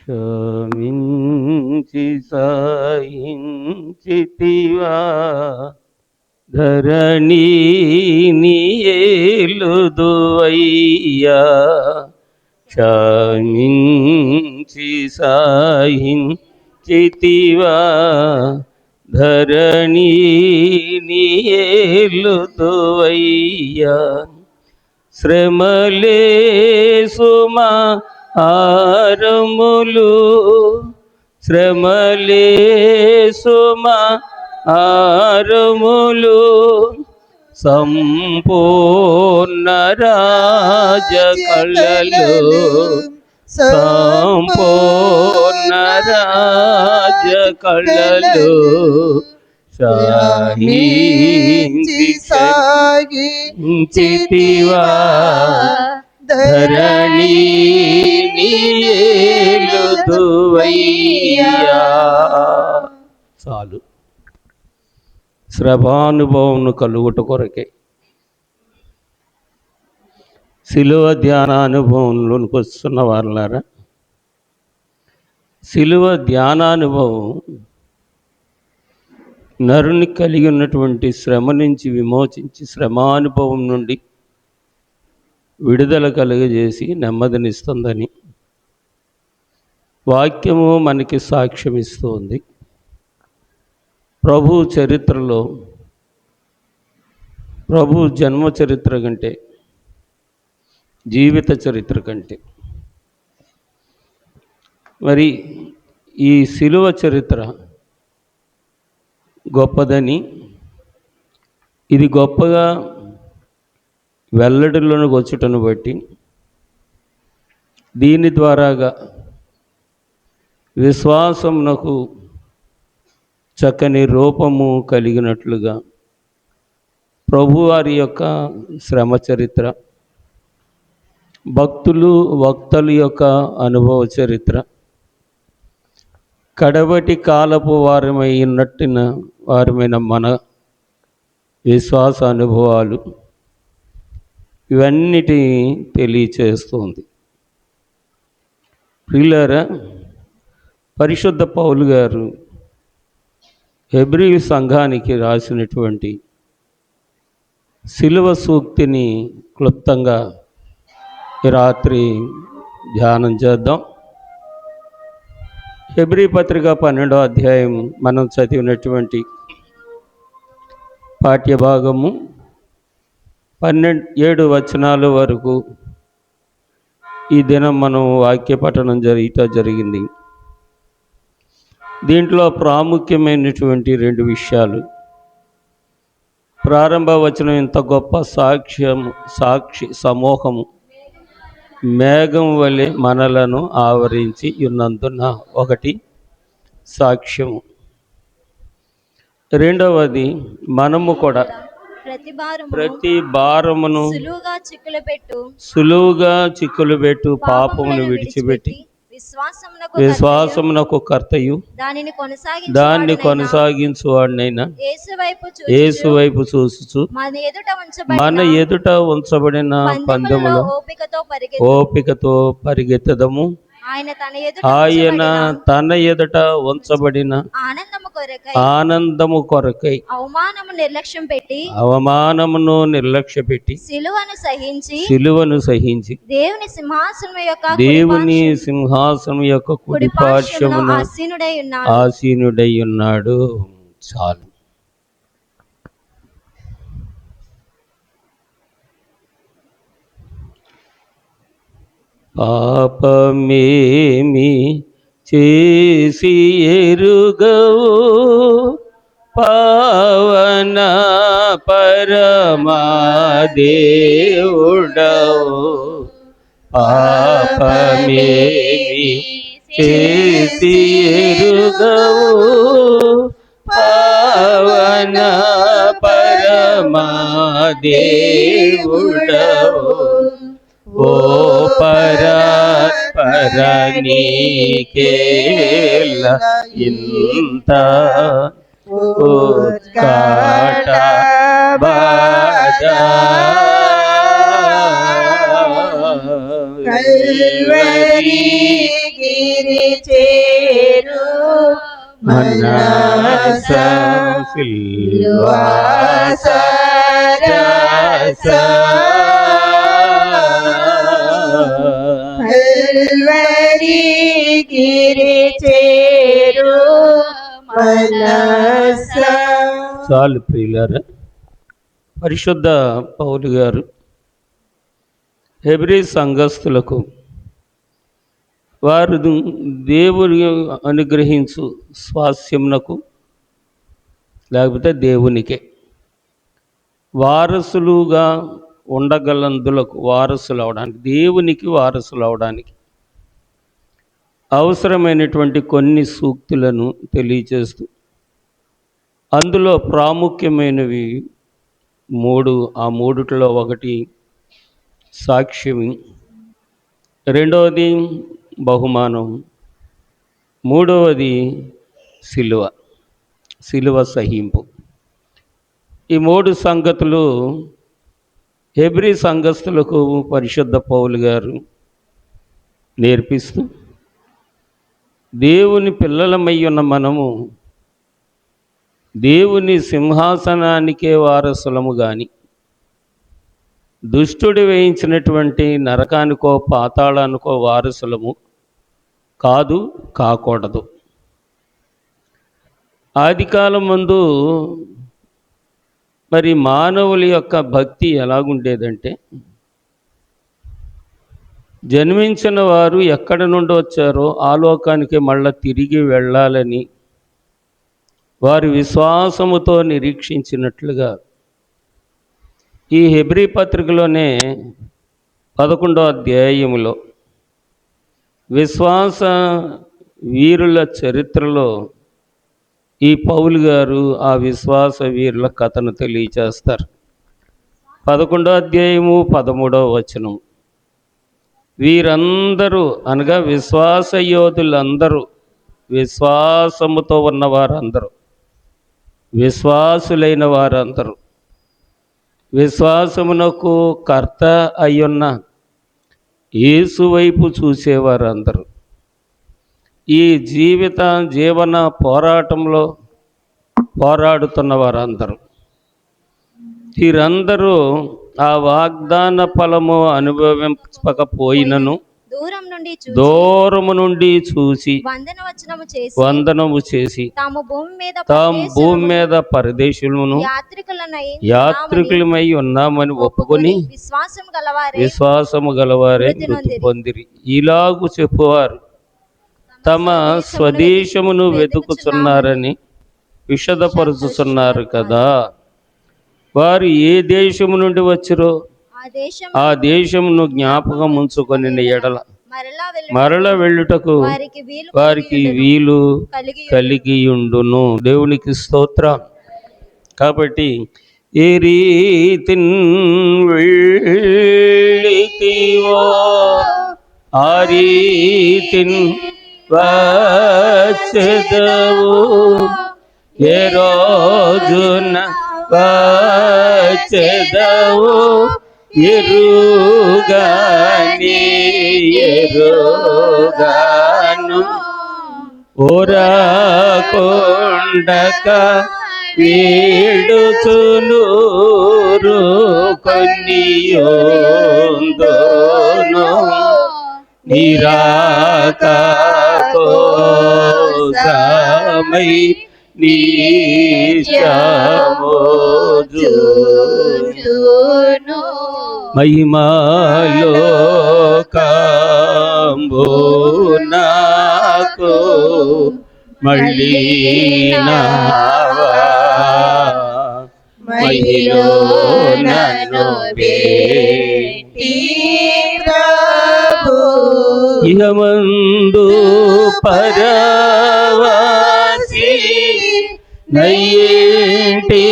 క్షమించి సహించితివా ధరణిని ఏలుదువయ్యా. క్షమించి సహించితివా ధరణిని ఏలుదువయ్యా. శ్రమలే సుమా ఆరములు శ్రమలే సుమా ఆరములు సంపూర్ణ రాజ కళలు సంపూర్ణ రాజ కళలు సాహించి సాగించితివా ధరణిని ఏలుదువయ్యా. చాలు. శ్రవానుభవం కలుగుట కొరకే శిలువ ధ్యానానుభవంలోనికి వస్తున్న వాళ్ళారా, శిలువ ధ్యానానుభవం నరుని కలిగి ఉన్నటువంటి శ్రమ నుంచి విమోచించి శ్రమానుభవం నుండి విడుదల కలుగజేసి నెమ్మదినిస్తుందని వాక్యము మనకి సాక్ష్యం ఇస్తుంది. ప్రభు చరిత్రలో ప్రభు జన్మ చరిత్ర కంటే జీవిత చరిత్ర కంటే మరి ఈ శిలువ చరిత్ర గొప్పదని, ఇది గొప్పగా వెల్లడిలోనికి వచ్చుటను బట్టి దీని ద్వారాగా విశ్వాసమునకు చక్కని రూపము కలిగినట్లుగా ప్రభువారి యొక్క శ్రమ చరిత్ర, భక్తులు వక్తల యొక్క అనుభవ చరిత్ర, కడవటి కాలపు వారమైన మన విశ్వాస అనుభవాలు ఇవన్నిటి తెలియచేస్తుంది. ప్రియులారా, పరిశుద్ధ పౌలు గారు హెబ్రీ సంఘానికి రాసినటువంటి శిలువ సూక్తిని క్లుప్తంగా ఈ రాత్రి ధ్యానం చేద్దాం. హెబ్రీ పత్రిక 12వ అధ్యాయం మనం చదివినటువంటి పాఠ్యభాగము 7 వచనాల వరకు ఈ దినం మనం వాక్య పఠనం జరిగింది. దీంట్లో ప్రాముఖ్యమైనటువంటి 2 విషయాలు. ప్రారంభ వచనం, ఇంత గొప్ప సాక్షి సమూహము మేఘం వలె మనలను ఆవరించి ఉన్నందున, ఒకటి సాక్ష్యము. రెండవది, మనము కూడా ప్రతి భారమును సులువుగా చిక్కులుపెట్టు పాపమును విడిచిపెట్టి విశ్వాసమునకు కర్తయు దాన్ని కొనసాగించు వాడినైనా యేసు వైపు చూసుచు మన ఎదుట ఉంచబడిన పందెములో ఓపికతో పరిగెత్తదము. ఆయన తన ఎదుట ఉంచబడిన ఆనందము కొరకై అవమానమును నిర్లక్ష్యపెట్టి సిలువను సహించి దేవుని సింహాసనం యొక్క కుడి పార్శ్వమున ఆసీనుడై ఉన్నాడు. చాలు. పాపమేమి చేసి ఎరుగవు పావన పరమాదేవుడవు. పాపమేమి చేసి ఎరుగవు పావన పరమాదేవుడవు. ఓ పరాత్పర నీకేల ఇంత ఉత్కట బాధ, కల్వరి గిరి చేరు మనస సిల్వాస కల్వరి గిరి చేరు మనస. చాలు ప్రియులారా. పరిశుద్ధ పౌలు గారు హెబ్రీ సంఘస్థులకు వారు దేవుని అనుగ్రహించు స్వాస్యమునకు లేకపోతే దేవునికే వారసులుగా ఉండగలందులకు వారసులు అవడానికి, దేవునికి వారసులు అవడానికి అవసరమైనటువంటి కొన్ని సూక్తులను తెలియచేస్తూ అందులో ప్రాముఖ్యమైనవి 3. ఆ మూడిట్లో ఒకటి సాక్ష్యం, రెండవది బహుమానం, మూడవది సిలువ సహింపు. ఈ 3 సంగతులు హెబ్రీ సంఘస్థులకు పరిశుద్ధ పౌలు గారు నేర్పిస్తూ దేవుని పిల్లలమై ఉన్న మనము దేవుని సింహాసనానికే వారసులము కానీ దుష్టుడు వేయించినటువంటి నరకానికో పాతాళానికో వారసులము కాదు, కాకూడదు. ఆదికాలం ముందు మరి మానవుల యొక్క భక్తి ఎలాగుండేదంటే, జన్మించిన వారు ఎక్కడి నుండి వచ్చారో ఆ లోకానికి మళ్ళా తిరిగి వెళ్ళాలని వారి విశ్వాసముతో నిరీక్షించినట్లుగా ఈ హెబ్రీ పత్రికలోనే 11వ అధ్యాయములో విశ్వాస వీరుల చరిత్రలో ఈ పౌలు గారు ఆ విశ్వాస వీరుల కథను తెలియచేస్తారు. 11వ అధ్యాయము 13వ వచనం. వీరందరూ అనగా విశ్వాస యోధులందరూ, విశ్వాసముతో ఉన్నవారందరూ, విశ్వాసులైన వారందరూ, విశ్వాసమునకు కర్త అయ్యున్న యేసు వైపు చూసేవారందరూ, ఈ జీవన పోరాటంలో పోరాడుతున్న వారందరూ, వీరందరూ ఆ వాగ్దాన ఫలము అనుభవించకపోయినను దూరము నుండి చూసి వందనము చేసి తాము భూమి మీద పరదేశులను యాత్రికులమై ఉన్నామని ఒప్పుకొని విశ్వాసము గలవారే మృతి పొందిరి. ఇలాగు చెప్పువారు తమ స్వదేశమును వెతుకుచున్నారని విషదపరుచుతున్నారు కదా. వారు ఏ దేశము నుండి వచ్చిరో ఆ దేశమును జ్ఞాపకం ఉంచుకొని ఎడల మరల వెళ్ళుటకు వారికి వీలు కలిగియుండును. దేవునికి స్తోత్రం. కాబట్టి ఏ రీతిన్ వెళ్ళితివో ఆ రీతిన్ వచ్చెదవు, ఏ రోజున వచ్చెదవు ఎరుగాను. ఓరాకొండక వీడుచునూరు కొన్నియోందోను నిరాక కోసమై నీచమోజును మహిమలోకంబు నాకు మళ్ళీ నావా మహిలో నన్ను బేటి ఇహమందు పరవాసి నయ్యేటి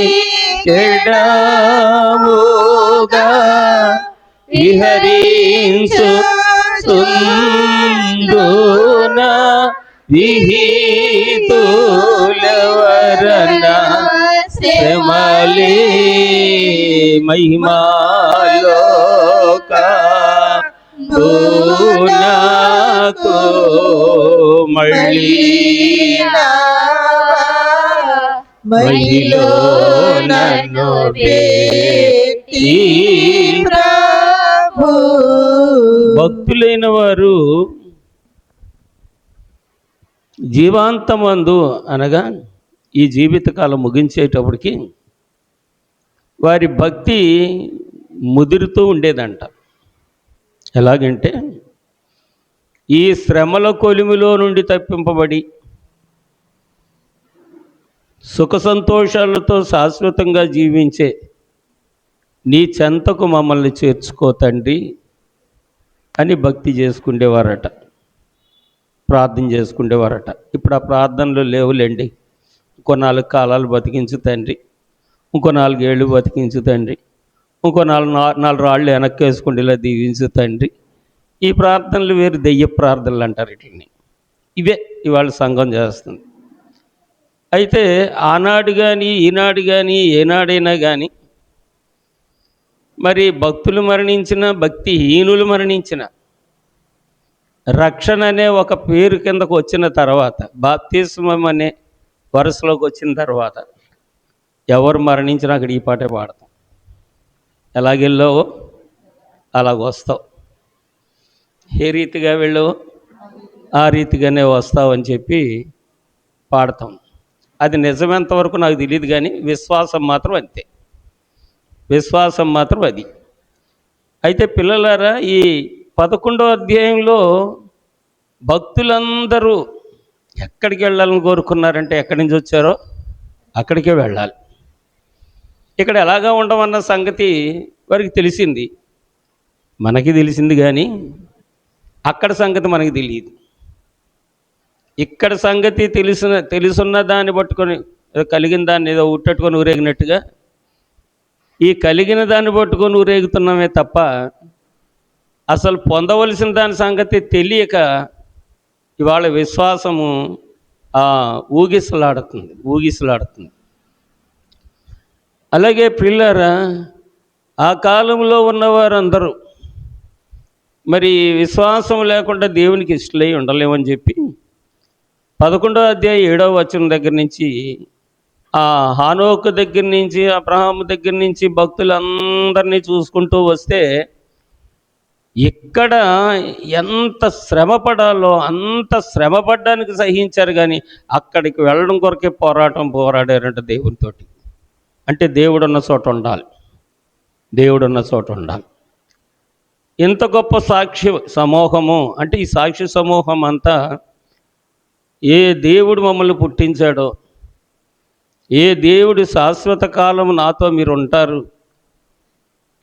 చెడముగా విహరించు సుందున విహితులవరన శ్రమలే మహిమాలోక నాకు మళ్ళీ మహిలో నన్ను పెట్టి ప్రభు. భక్తులైన వారు జీవాంతమందు అనగా ఈ జీవితకాలం ముగించేటప్పటికి వారి భక్తి ముదురుతూ ఉండేదంట. ఎలాగంటే ఈ శ్రమల కొలిమిలో నుండి తప్పింపబడి సుఖ సంతోషాలతో శాశ్వతంగా జీవించే నీ చెంతకు మమ్మల్ని చేర్చుకో తండ్రి అని భక్తి చేసుకునేవారట, ప్రార్థన చేసుకునేవారట. ఇప్పుడు ఆ ప్రార్థనలు లేవులేండి. ఇంకో 4 కాలాలు బతికించు తండ్రి, ఇంకో 4 ఏళ్ళు బతికించు తండ్రి, ఇంకో 4 రాళ్ళు వెనక్కి వేసుకుంటేలా దీవించు తండ్రి. ఈ ప్రార్థనలు వేరు, దెయ్య ప్రార్థనలు అంటారు వీటిని. ఇవే ఇవాళ సంఘం చేస్తుంది. అయితే ఆనాడు కానీ ఈనాడు కానీ ఏనాడైనా కానీ మరి భక్తులు మరణించిన, భక్తిహీనులు మరణించిన, రక్షణ అనే ఒక పేరు కిందకు వచ్చిన తర్వాత, బాప్తిస్మం అనే వరుసలోకి వచ్చిన తర్వాత ఎవరు మరణించినా అక్కడ ఈ పాటే పాడతాం. ఎలాగెళ్ళావో అలాగ వస్తావు, ఏ రీతిగా వెళ్ళావో ఆ రీతిగానే వస్తావు అని చెప్పి పాడతాం. అది నిజమెంతవరకు నాకు తెలియదు, కానీ విశ్వాసం మాత్రం అంతే. విశ్వాసం మాత్రం అది. అయితే పిల్లలారా, ఈ 11వ అధ్యాయంలో భక్తులందరూ ఎక్కడికి వెళ్ళాలని కోరుకున్నారంటే ఎక్కడి నుంచి వచ్చారో అక్కడికే వెళ్ళాలి. ఇక్కడ ఎలాగా ఉండమన్న సంగతి వారికి తెలిసింది, మనకి తెలిసింది, కానీ అక్కడ సంగతి మనకి తెలియదు. ఇక్కడ సంగతి తెలుసున్న దాన్ని పట్టుకొని, కలిగిన దాన్ని ఏదో ఉట్టట్టుకొని ఊరేగినట్టుగా ఈ కలిగిన దాన్ని పట్టుకొని ఊరేగుతున్నామే తప్ప అసలు పొందవలసిన దాని సంగతి తెలియక ఇవాళ విశ్వాసము ఊగిసలాడుతుంది. అలాగే పిల్లరా, ఆ కాలంలో ఉన్నవారందరూ మరి విశ్వాసం లేకుండా దేవునికి ఇష్టలై ఉండలేమని చెప్పి 11వ అధ్యాయం 7వ వచనం దగ్గర నుంచి, ఆ హానోకు దగ్గర నుంచి, అబ్రహాము దగ్గర నుంచి భక్తులందరినీ చూసుకుంటూ వస్తే ఇక్కడ ఎంత శ్రమ పడాలో అంత శ్రమ పడ్డానికి సహించారు, కానీ అక్కడికి వెళ్ళడం కొరకే పోరాడారంట దేవునితోటి. అంటే దేవుడున్న చోట ఉండాలి, దేవుడున్న చోట ఉండాలి. ఇంత గొప్ప సాక్షి సమూహము, అంటే ఈ సాక్షి సమూహం అంతా ఏ దేవుడు మమ్మల్ని పుట్టించాడో, ఏ దేవుడు శాశ్వత కాలం నాతో మీరు ఉంటారు,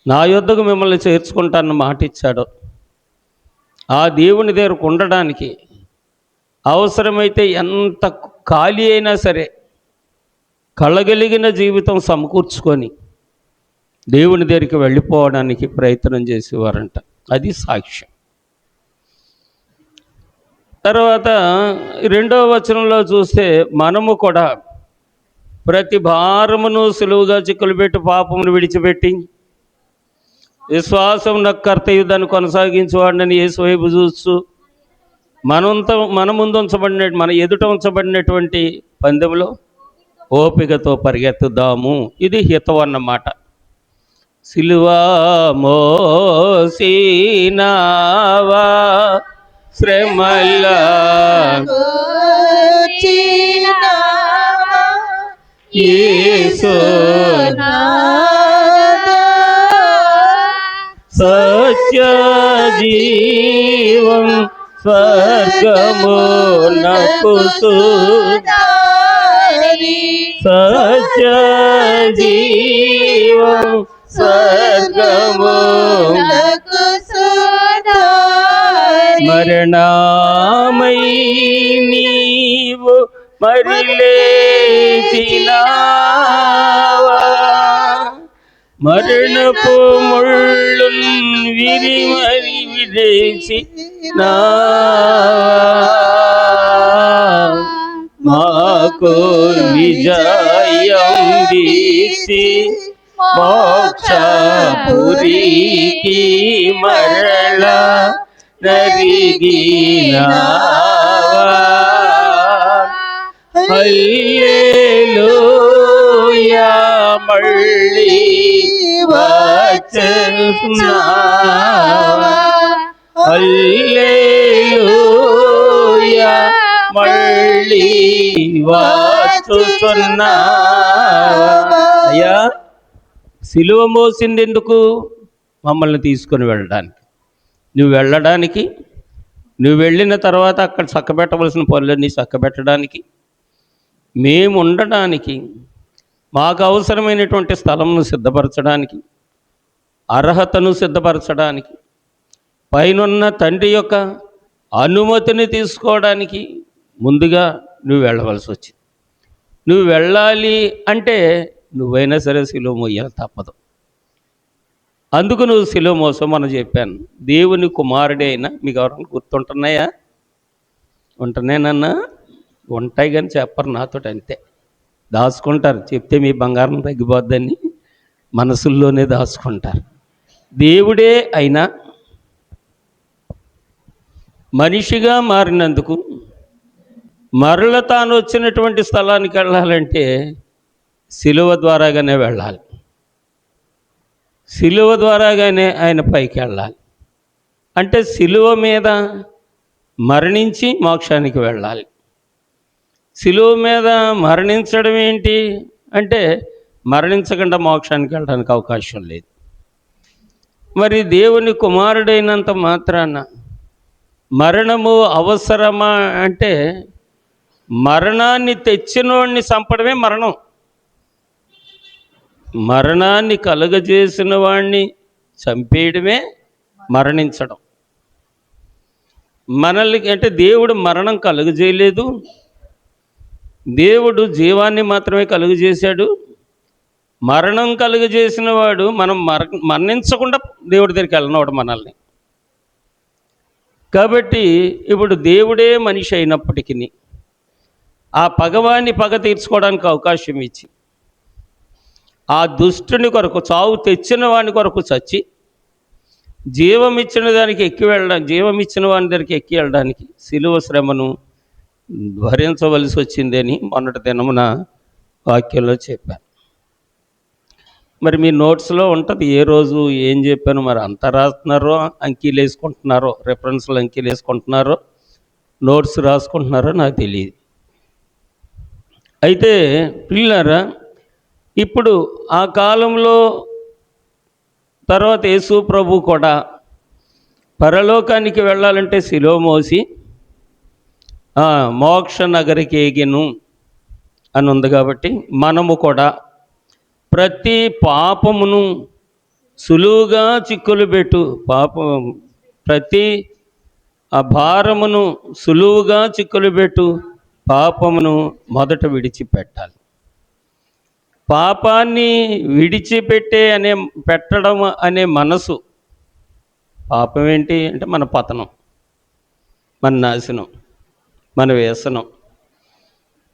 నా యొద్దకు మిమ్మల్ని చేర్చుకుంటానని మాట ఇచ్చాడో, ఆ దేవుని దగ్గరకు ఉండడానికి అవసరమైతే ఎంత ఖాళీ అయినా సరే కళ్ళగలిగిన జీవితం సమకూర్చుకొని దేవుని దగ్గరికి వెళ్ళిపోవడానికి ప్రయత్నం చేసేవారంట. అది సాక్ష్యం. తర్వాత 2వ వచనంలో చూస్తే, మనము కూడా ప్రతి భారమును సులువుగా చిక్కులు పెట్టి పాపమును విడిచిపెట్టి విశ్వాసం కర్తయు దాన్ని కొనసాగించేవాడిని యేసు వైపు చూస్తూ మన ఎదుట ఉంచబడినటువంటి పందెంలో ఓపికతో పరిగెత్తుదాము. ఇది హితం అన్నమాట. సిలువా మోసినావా శ్రమల యేసు సత్య జీవం స్వర్గమునకు సత్య జీవం స్వర్గమునకు మరణమై నీవు మరిలేచినావా, మరణపు ముళ్ళు విరిచినావా, మాకు విజయం దీసి మోక్షపురికి మరల నరిగినావా. హల్లెలూయా మళ్ళీ వచ్చుచున్నావా, హల్లెలూయా మళ్ళీ వచ్చుచున్నావా. అయ్యా, సిలువ మోసింది ఎందుకు? మమ్మల్ని తీసుకొని వెళ్ళడానికి. నువ్వు వెళ్ళడానికి, నువ్వు వెళ్ళిన తర్వాత అక్కడ చక్కబెట్టవలసిన పనులన్నీ చక్కబెట్టడానికి, మేము ఉండడానికి, మాకు అవసరమైనటువంటి స్థలంను సిద్ధపరచడానికి, అర్హతను సిద్ధపరచడానికి, పైనున్న తండ్రి యొక్క అనుమతిని తీసుకోవడానికి ముందుగా నువ్వు వెళ్ళవలసి వచ్చింది. నువ్వు వెళ్ళాలి అంటే నువ్వైనా సరే సిలువ మోయాలి, తప్పదు. అందుకు నువ్వు సిలువ మోసం మనం చెప్పాను. దేవుని కుమారుడే అయినా మీకు ఎవరైనా గుర్తుంటున్నాయా? ఉంటున్నానన్నా ఉంటాయి కానీ చెప్పరు నాతో, అంతే. దాచుకుంటారు, చెప్తే మీ బంగారం తగ్గిపోద్దని మనసుల్లోనే దాచుకుంటారు. దేవుడే అయినా మనిషిగా మారినందుకు మరల తాను వచ్చినటువంటి స్థలానికి వెళ్ళాలంటే సిలువ ద్వారాగానే వెళ్ళాలి. సిలువ ద్వారాగానే ఆయన పైకి వెళ్ళాలి. అంటే సిలువ మీద మరణించి మోక్షానికి వెళ్ళాలి. సిలువ మీద మరణించడం ఏంటి అంటే మరణించకుండా మోక్షానికి వెళ్ళడానికి అవకాశం లేదు. మరి దేవుని కుమారుడైనంత మాత్రాన మరణము అవసరమా అంటే మరణాన్ని తెచ్చినోడిని చంపడమే మరణం. మరణాన్ని కలుగజేసిన వాడిని చంపేయడమే మరణించడం. మనల్ని అంటే దేవుడు మరణం కలుగజేయలేదు, దేవుడు జీవాన్ని మాత్రమే కలుగజేశాడు. మరణం కలుగజేసిన వాడు మనం మరణించకుండా దేవుడి దగ్గరికి వెళ్ళినవాడు మనల్ని. కాబట్టి ఇప్పుడు దేవుడే మనిషి అయినప్పటికీ ఆ పగవాన్ని పగ తీర్చుకోవడానికి అవకాశం ఇచ్చి ఆ దుష్టుని కొరకు, చావు తెచ్చిన వాని కొరకు చచ్చి జీవం ఇచ్చిన వాని దగ్గరికి ఎక్కి వెళ్ళడానికి సిలువ శ్రమను భరించవలసి వచ్చింది అని మొన్నటి దినమున వాక్యంలో చెప్పాను. మరి మీ నోట్స్లో ఉంటుంది ఏ రోజు ఏం చెప్పాను. మరి అంతా రాస్తున్నారో, అంకీలు వేసుకుంటున్నారో, రెఫరెన్స్లు అంకీలు వేసుకుంటున్నారో, నోట్స్ రాసుకుంటున్నారో నాకు తెలియదు. అయితే పిల్లరా, ఇప్పుడు ఆ కాలంలో తర్వాత యేసు ప్రభు కూడా పరలోకానికి వెళ్ళాలంటే సిలువ మోసి మోక్ష నగరికి ఎగెను అని ఉంది. కాబట్టి మనము కూడా ప్రతి పాపమును సులువుగా చిక్కులు పెట్టు ప్రతి భారమును సులువుగా చిక్కులు పెట్టు పాపమును మొదట విడిచిపెట్టాలి. పాపాన్ని పెట్టడం అనే మనసు, పాపం ఏంటి అంటే మన పతనం, మన నాశనం, మన వ్యసనం.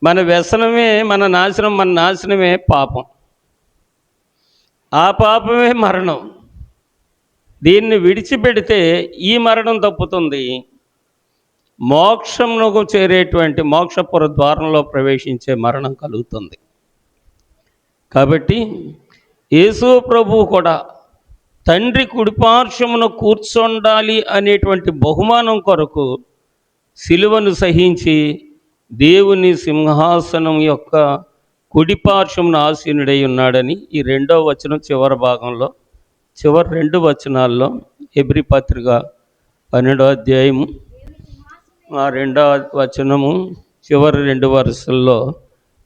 మన వ్యసనమే మన నాశనం, మన నాశనమే పాపం. ఆ పాపమే మరణం. దీన్ని విడిచిపెడితే ఈ మరణం తప్పుతుంది, మోక్షంకు చేరేటువంటి మోక్షపుర ద్వారంలో ప్రవేశించే మరణం కలుగుతుంది. కాబట్టి యేసు ప్రభువు కూడా తండ్రి కుడిపార్శ్వమున కూర్చొండాలి అనేటువంటి బహుమానం కొరకు సిలువను సహించి దేవుని సింహాసనం యొక్క కుడిపార్శ్వమున ఆసీనుడై ఉన్నాడని ఈ 2వ వచనం చివరి భాగంలో, చివరి 2 వచనాల్లో హెబ్రీ పత్రిక 12వ అధ్యాయము 2వ వచనము చివరి 2 వరుసల్లో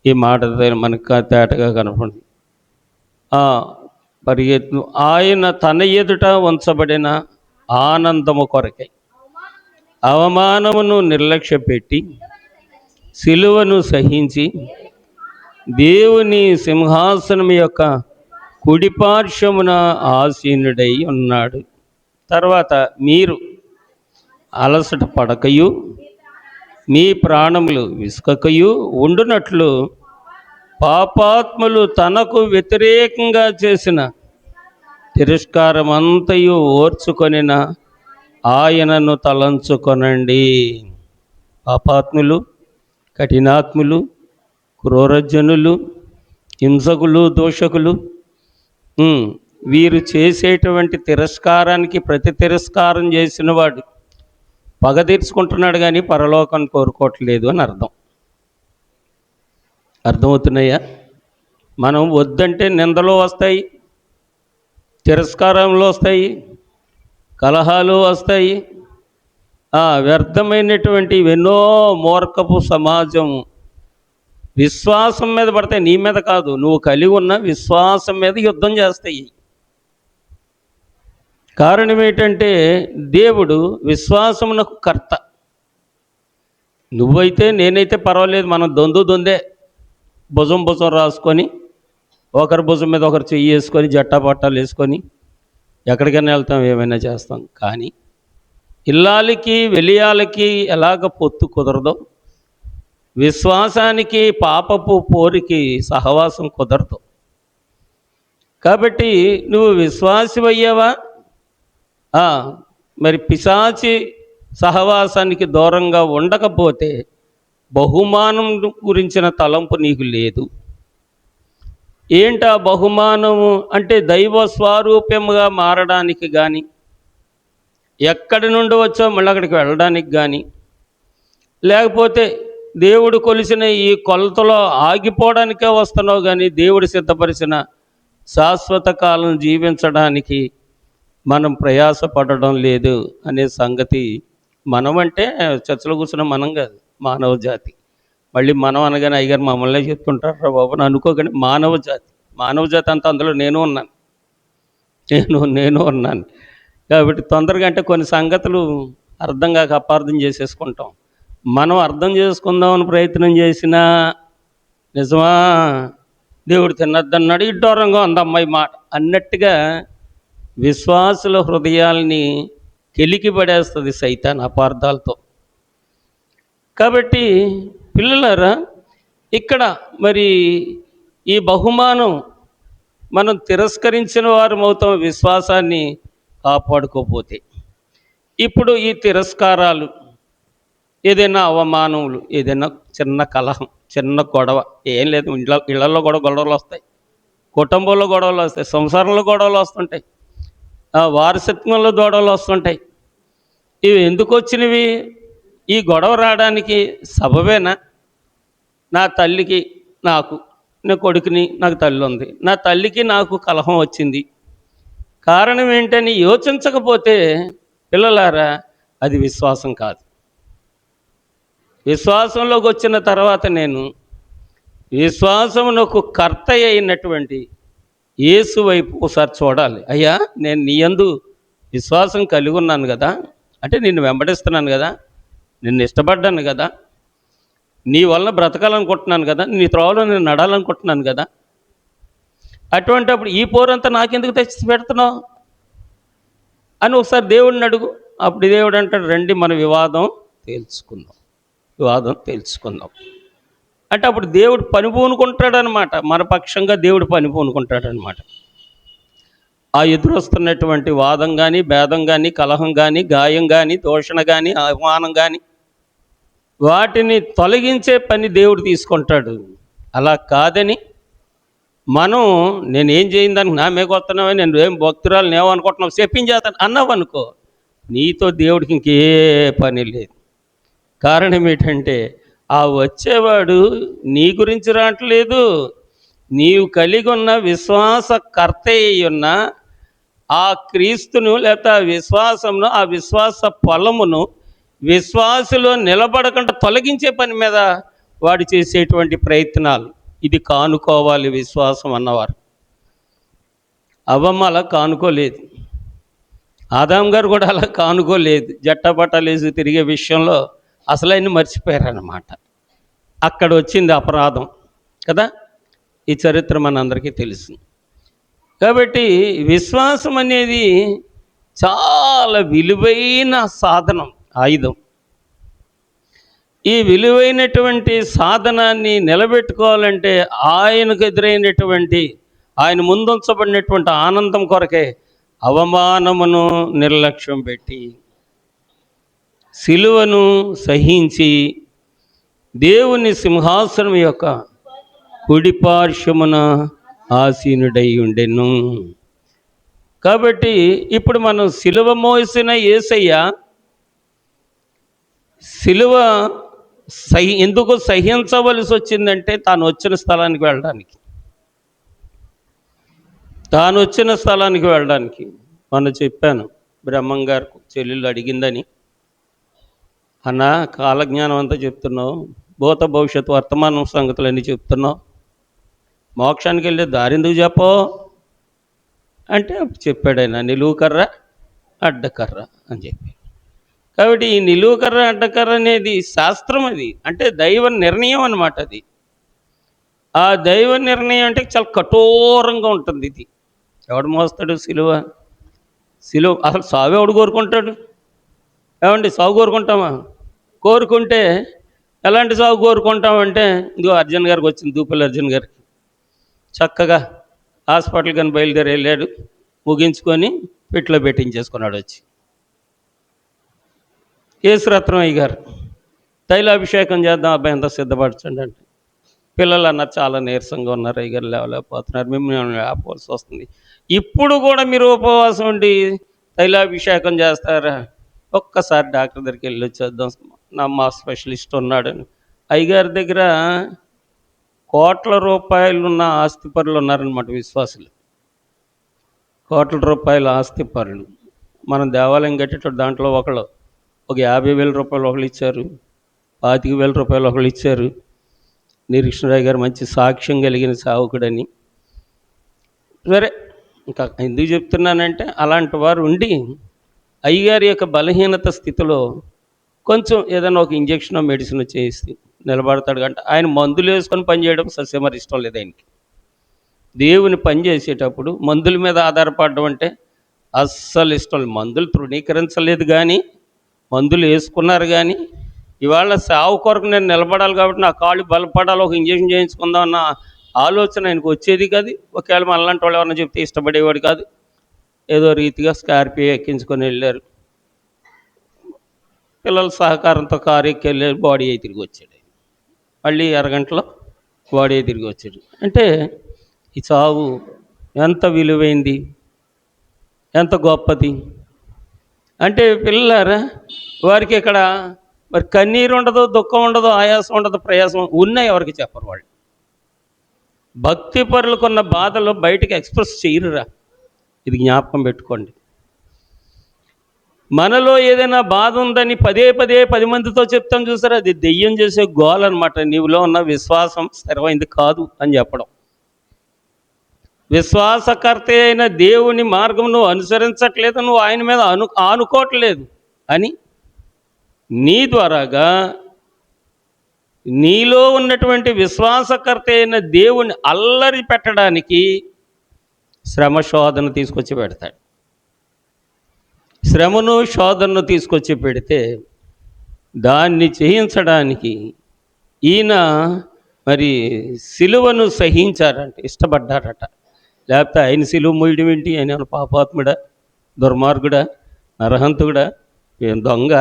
ఈ మాట మనకు తేటగా కనపడింది. పరిగెత్తు ఆయన తన ఎదుట ఉంచబడిన ఆనందము కొరకై అవమానమును నిర్లక్ష్యపెట్టి సిలువను సహించి దేవుని సింహాసనం యొక్క కుడిపార్శ్వమున ఆసీనుడై ఉన్నాడు. తర్వాత మీరు అలసట పడకయు మీ ప్రాణములు విసుకకయు ఉండునట్లు పాపాత్ములు తనకు వ్యతిరేకంగా చేసిన తిరస్కారమంతయు ఓర్చుకొనిన ఆయనను తలంచుకొనండి. పాపాత్ములు, కఠినాత్ములు, క్రూరజనులు, హింసకులు, దూషకులు, వీరు చేసేటువంటి తిరస్కారానికి ప్రతి తిరస్కారం చేసిన వాడు పగ తీర్చుకుంటున్నాడు కానీ పరలోకాన్ని కోరుకోవట్లేదు అని అర్థమవుతున్నాయా? మనం వద్దంటే నిందలు వస్తాయి, తిరస్కారంలో వస్తాయి, కలహాలు వస్తాయి, వ్యర్థమైనటువంటి ఎన్నో మూర్ఖపు సమాజం విశ్వాసం మీద పడతాయి. నీ మీద కాదు, నువ్వు కలిగి ఉన్న విశ్వాసం మీద యుద్ధం చేస్తాయి. కారణం ఏంటంటే దేవుడు విశ్వాసమునకు కర్త. నువ్వైతే నేనైతే పర్వాలేదు, మనం దొందే భుజం రాసుకొని ఒకరి భుజం మీద ఒకరు చెయ్యి వేసుకొని జట్టాపట్టాలు వేసుకొని ఎక్కడికైనా వెళ్తాం, ఏమైనా చేస్తాం. కానీ ఇల్లాలకి వెలియాలకి ఎలాగ పొత్తు కుదరదో, విశ్వాసానికి పాపపు పోరికి సహవాసం కుదరదు. కాబట్టి నువ్వు విశ్వాసివయ్యావా, మరి పిశాచి సహవాసానికి దూరంగా ఉండకపోతే బహుమానం గురించిన తలంపు నీకు లేదు. ఏంటా బహుమానము అంటే దైవ స్వరూపముగా మారడానికి కానీ, ఎక్కడి నుండి వచ్చో మళ్ళీ అక్కడికి వెళ్ళడానికి కానీ, లేకపోతే దేవుడు కొలిసిన ఈ కొలతలో ఆగిపోవడానికే వస్తున్నావు కానీ దేవుడు సిద్ధపరిచిన శాశ్వత కాలం జీవించడానికి మనం ప్రయాసపడడం లేదు అనే సంగతి. మనం అంటే చర్చలో కూర్చున్న మనం కాదు, మానవ జాతి. మళ్ళీ మనం అనగానే అయ్యగారు మమ్మల్ని చెప్తుంటారు బాబు అని అనుకోగానే మానవ జాతి అంతా అందులో నేను ఉన్నాను. కాబట్టి తొందరగా అంటే కొన్ని సంగతులు అర్థం కాక అపార్థం చేసేసుకుంటాం. మనం అర్థం చేసుకుందామని ప్రయత్నం చేసినా నిజమా దేవుడు తిన్నద్దన్నాడు, ఇడ్డోరంగా ఉంది అమ్మాయి మాట అన్నట్టుగా విశ్వాసుల హృదయాల్ని కెలికి పడేస్తుంది సైతాన్ అపార్థాలతో. కాబట్టి పిల్లలారా, ఇక్కడ మరి ఈ బహుమానం మనం తిరస్కరించిన వారం అవుతాం విశ్వాసాన్ని కాపాడుకోపోతే. ఇప్పుడు ఈ తిరస్కారాలు, ఏదైనా అవమానములు, ఏదైనా చిన్న కలహం, చిన్న గొడవ, ఏం లేదు, ఇళ్లలో కూడా గొడవలు వస్తాయి, కుటుంబంలో గొడవలు వస్తాయి, సంసారంలో గొడవలు వస్తుంటాయి, వారసత్వంలో గొడవలు వస్తుంటాయి. ఇవి ఎందుకు వచ్చినవి? ఈ గొడవ రావడానికి సబబేనా? నా తల్లికి నాకు, నా కొడుకుని, నాకు తల్లి ఉంది, నా తల్లికి నాకు కలహం వచ్చింది, కారణం ఏంటని యోచించకపోతే పిల్లలారా అది విశ్వాసం కాదు. విశ్వాసంలోకి వచ్చిన తర్వాత నేను విశ్వాసమునకు కర్త అయినటువంటి యేసు వైపు ఒకసారి చూడాలి. అయ్యా, నేను నీ యందు విశ్వాసం కలిగి ఉన్నాను కదా, అంటే నిన్ను వెంబడిస్తున్నాను కదా, నిన్ను ఇష్టపడ్డాను కదా, నీ వలన బ్రతకాలనుకుంటున్నాను కదా, నీ త్రోవలో నేను నడాలనుకుంటున్నాను కదా, అటువంటిప్పుడు ఈ పోరంతా నాకెందుకు తెచ్చి పెడుతున్నావు అని ఒకసారి దేవుడిని అడుగు. అప్పుడు దేవుడు అంటాడు, రండి మన వివాదం తేల్చుకుందాం అంటే అప్పుడు దేవుడు పని పూనుకుంటాడనమాట. మన పక్షంగా దేవుడు పని పూనుకుంటాడనమాట. ఆ ఎదురొస్తున్నటువంటి వాదం కానీ, భేదం కానీ, కలహం కానీ, గాయం కానీ, దూషణ కానీ, అవమానం కానీ, వాటిని తొలగించే పని దేవుడు తీసుకుంటాడు. అలా కాదని మనం నేనేం చేయిందానికి నా మేకొస్తున్నావా, నేను ఏం భక్తురాలు నేమనుకుంటున్నావు, చెప్పించేస్తాను అన్నావు అనుకో, నీతో దేవుడికి ఇంకే పని లేదు. కారణం ఏంటంటే ఆ వచ్చేవాడు నీ గురించి రావట్లేదు, నీవు కలిగి ఉన్న విశ్వాసకర్త అయ్యున్న ఆ క్రీస్తును, లేకపోతే ఆ విశ్వాసమును, ఆ విశ్వాస ఫలమును విశ్వాసులో నిలబడకుండా తొలగించే పని మీద వాడు చేసేటువంటి ప్రయత్నాలు. ఇది కానుకోవాలి విశ్వాసం అన్నవారు. అవ్వమ్మ అలా కానుకోలేదు, ఆదాం గారు కూడా అలా కానుకోలేదు. జట్టబట్టలేసి తిరిగే విషయంలో అసలు ఆయన మర్చిపోయారన్నమాట. అక్కడ వచ్చింది అపరాధం కదా. ఈ చరిత్ర మనందరికీ తెలుసు. కాబట్టి విశ్వాసం అనేది చాలా విలువైన సాధనం, ఆయుధం. ఈ విలువైనటువంటి సాధనాన్ని నిలబెట్టుకోవాలంటే ఆయనకు ఎదురైనటువంటి, ఆయన ముందుంచబడినటువంటి ఆనందం కొరకే అవమానమును నిర్లక్ష్యం పెట్టి సిలువను సహించి దేవుని సింహాసనం యొక్క కుడి పార్శ్వమున ఆసీనుడై ఉండెను. కాబట్టి ఇప్పుడు మనం సిలువ మోసిన యేసయ్య సిలువ ఎందుకు సహించవలసి వచ్చిందంటే తాను వచ్చిన స్థలానికి వెళ్ళడానికి మొన్న చెప్పాను, బ్రహ్మం గారు చెల్లెళ్ళు అడిగిందని, అన్న కాలజ్ఞానం అంతా చెప్తున్నావు, భూత భవిష్యత్తు వర్తమానం సంగతులన్నీ చెప్తున్నావు, మోక్షానికి వెళ్ళే దారి ఎందుకు చెప్పవు అంటే చెప్పాడు ఆయన, నిలువు కర్ర అడ్డకర్ర అని చెప్పి. కాబట్టి ఈ నిలువు కర్ర అడ్డకర్ర అనేది శాస్త్రం, అది అంటే దైవ నిర్ణయం అన్నమాట. అది ఆ దైవ నిర్ణయం అంటే చాలా కఠోరంగా ఉంటుంది. ఇది ఎవడు మోస్తాడు సిలువ అసలు సావు ఎవడు కోరుకుంటాడు? ఏమండి సాగు కోరుకుంటామా? కోరుకుంటే ఎలాంటి సాగు కోరుకుంటామంటే, ఇదిగో అర్జున్ గారికి వచ్చింది, దూపల్లి అర్జున్ గారికి చక్కగా హాస్పిటల్ కానీ బయలుదేరి వెళ్ళాడు, ముగించుకొని పెట్లో పెట్టించేసుకున్నాడు. వచ్చి కేసురత్నం అయ్య గారు తైలాభిషేకం చేద్దాం అబ్బాయి ఎంత సిద్ధపరచండి అంటే, పిల్లలు అన్నారు చాలా నీరసంగా ఉన్నారు అయ్య గారు, లేవలేకపోతున్నారు, మిమ్మల్ని ఆపవలసి వస్తుంది, ఇప్పుడు కూడా మీరు ఉపవాసం ఉండి తైలాభిషేకం చేస్తారా? ఒక్కసారి డాక్టర్ దగ్గరికి వెళ్ళి వచ్చేద్దాం, మా స్పెషలిస్ట్ ఉన్నాడని. అయ్యగారి దగ్గర కోట్ల రూపాయలు ఉన్న ఆస్తిపరులు ఉన్నారనమాట, విశ్వాసులు. కోట్ల రూపాయల ఆస్తిపరులు. మనం దేవాలయం కట్టేటప్పుడు దాంట్లో ఒక 50,000 రూపాయలు ఒకళ్ళు ఇచ్చారు, 25,000 రూపాయలు ఒకళ్ళు ఇచ్చారు. నిరీక్షణరాయ్ గారు మంచి సాక్ష్యం కలిగిన సావుకుడని. సరే, ఇంకా ఎందుకు చెప్తున్నానంటే, అలాంటి వారు ఉండి అయ్యగారి యొక్క బలహీనత స్థితిలో కొంచెం ఏదైనా ఒక ఇంజక్షనో మెడిసిన్ చేసి నిలబడతాడు. అంటే ఆయన మందులు వేసుకొని పనిచేయడం సస్యమరి ఇష్టం లేదు ఆయనకి. దేవుని పని చేసేటప్పుడు మందుల మీద ఆధారపడడం అంటే అస్సలు ఇష్టం లేదు. మందులు తృణీకరించలేదు, కానీ మందులు వేసుకున్నారు. కానీ ఇవాళ సావు కొరకు నేను నిలబడాలి కాబట్టి నా కాళ్ళు బలపడాలి, ఒక ఇంజక్షన్ చేయించుకుందాం అన్న ఆలోచన ఆయనకు వచ్చేది కాదు. ఒకవేళ మనలాంటి వాళ్ళు ఎవరన్నా చెప్తే ఇష్టపడేవాడు కాదు. ఏదో రీతిగా స్కార్పియో ఎక్కించుకొని వెళ్ళారు, పిల్లల సహకారంతో కారు ఎక్కి వెళ్ళారు, బాడీ అయి తిరిగి వచ్చాడు. మళ్ళీ అరగంటలో బాడీ అయి తిరిగి వచ్చాడు. అంటే ఈ చావు ఎంత విలువైంది, ఎంత గొప్పది అంటే, పిల్లలారా, వారికి ఇక్కడ మరి కన్నీరు ఉండదు, దుఃఖం ఉండదు, ఆయాసం ఉండదు, ప్రయాసం ఉన్నాయి, ఎవరికి చెప్పరు. వాళ్ళు భక్తి పరులకున్న బాధలు బయటికి ఎక్స్ప్రెస్ చేయరురా. ఇది జ్ఞాపకం పెట్టుకోండి. మనలో ఏదైనా బాధ ఉందని పదే 10 మందితో చెప్తాం చూసారా, అది దెయ్యం చేసే గోల్ అనమాట. నీవులో ఉన్న విశ్వాసం స్థిరమైంది కాదు అని చెప్పడం. విశ్వాసకర్త అయిన దేవుని మార్గం నువ్వు అనుసరించట్లేదు, నువ్వు ఆయన మీద ఆనుకోవట్లేదు అని నీ ద్వారాగా నీలో ఉన్నటువంటి విశ్వాసకర్త అయిన దేవుని అల్లరి పెట్టడానికి శ్రమ శోధన తీసుకొచ్చి పెడతాడు. శ్రమను శోధనను తీసుకొచ్చి పెడితే దాన్ని చేయించడానికి ఈయన మరి సిలువను సహించారంట, ఇష్టపడ్డారట. లేకపోతే ఆయన సిలువ మోయడం ఏంటి? ఆయన పాపాత్ముడా, దుర్మార్గుడా, నరహంతుడా, దొంగ,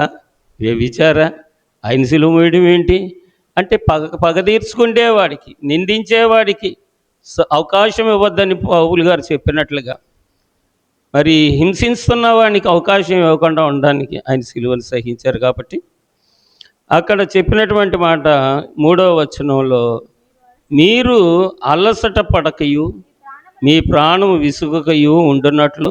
వ్యభిచార, ఆయన సిలువ మోయడం ఏంటి అంటే పగ తీర్చుకునేవాడికి, నిందించేవాడికి అవకాశం ఇవ్వద్దని పౌలు గారు చెప్పినట్లుగా, మరి హింసిస్తున్న వాడికి అవకాశం ఇవ్వకుండా ఉండడానికి ఆయన సిలువను సహించారు. కాబట్టి అక్కడ చెప్పినటువంటి మాట 3వ వచనంలో, మీరు అలసట పడకయు మీ ప్రాణం విసుగకయు ఉండునట్లు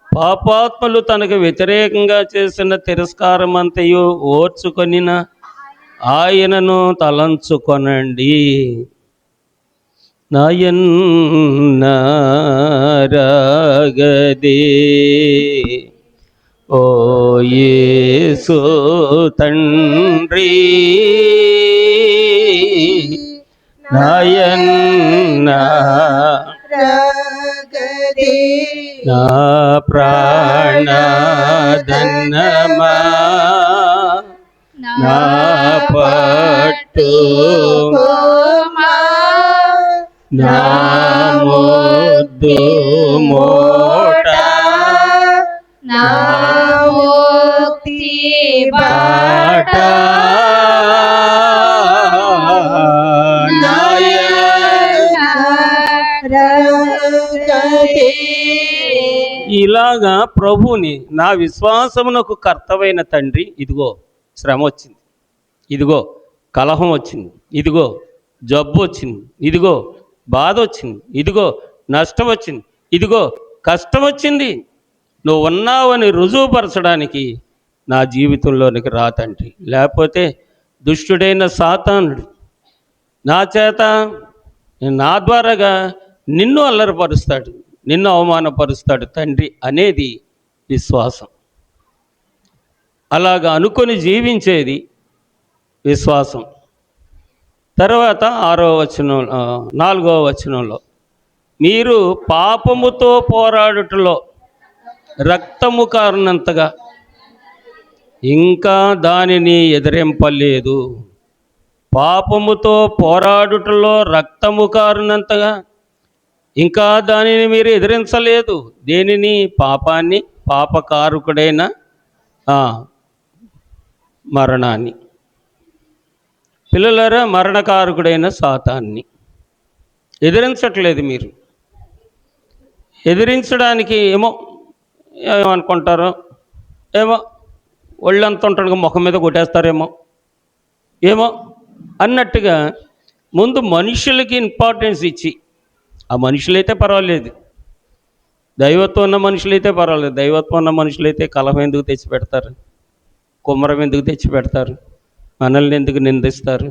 పాపాత్ములు తనకు వ్యతిరేకంగా చేసిన తిరస్కారమంతయు ఓర్చుకొనిన ఆయనను తలంచుకొనండి. నాయన్నారగదే ఓ యేసు తండ్రి, నాయన్నారగదే నా ప్రాణధనమా, నా పట్టు నా ముద్దు మోట, నా ముక్తి బాట, నాయనారగదే ఇలాగా ప్రభువుని నా విశ్వాసమునకు కర్తవైన తండ్రి, ఇదిగో శ్రమ వచ్చింది, ఇదిగో కలహం వచ్చింది, ఇదిగో జబ్బు వచ్చింది, ఇదిగో బాధ వచ్చింది, ఇదిగో నష్టం వచ్చింది, ఇదిగో కష్టం వచ్చింది, నువ్వు ఉన్నావని రుజువుపరచడానికి నా జీవితంలోనికి రా తండ్రి. లేకపోతే దుష్టుడైన సాతానుడు నా చేత నా ద్వారాగా నిన్ను అల్లరిపరుస్తాడు, నిన్ను అవమానపరుస్తాడు తండ్రి అనేది విశ్వాసం. అలాగా అనుకొని జీవించేది విశ్వాసం. తర్వాత 4వ వచనంలో మీరు పాపముతో పోరాడుటలో రక్తము కారణంతగా ఇంకా దానిని ఎదిరింపలేదు. పాపముతో పోరాడుటలో రక్తము కారణంతగా ఇంకా దానిని మీరు ఎదిరించలేదు. దేనిని? పాపాన్ని, పాపకారకుడైన మరణాన్ని. పిల్లలారా, మరణకారకుడైన సాతాన్ని ఎదిరించట్లేదు మీరు. ఎదిరించడానికి ఏమనుకుంటారో, ఒళ్ళంతా ఉంటాడు ముఖం మీద కొట్టేస్తారేమో అన్నట్టుగా ముందు మనుషులకి ఇంపార్టెన్స్ ఇచ్చి, ఆ మనుషులైతే పర్వాలేదు, దైవత్వం ఉన్న మనుషులైతే పర్వాలేదు, దైవత్వం ఉన్న మనుషులైతే కలహం ఎందుకు తెచ్చిపెడతారు, కుమ్మరం ఎందుకు తెచ్చిపెడతారు, మనల్ని ఎందుకు నిందిస్తారు,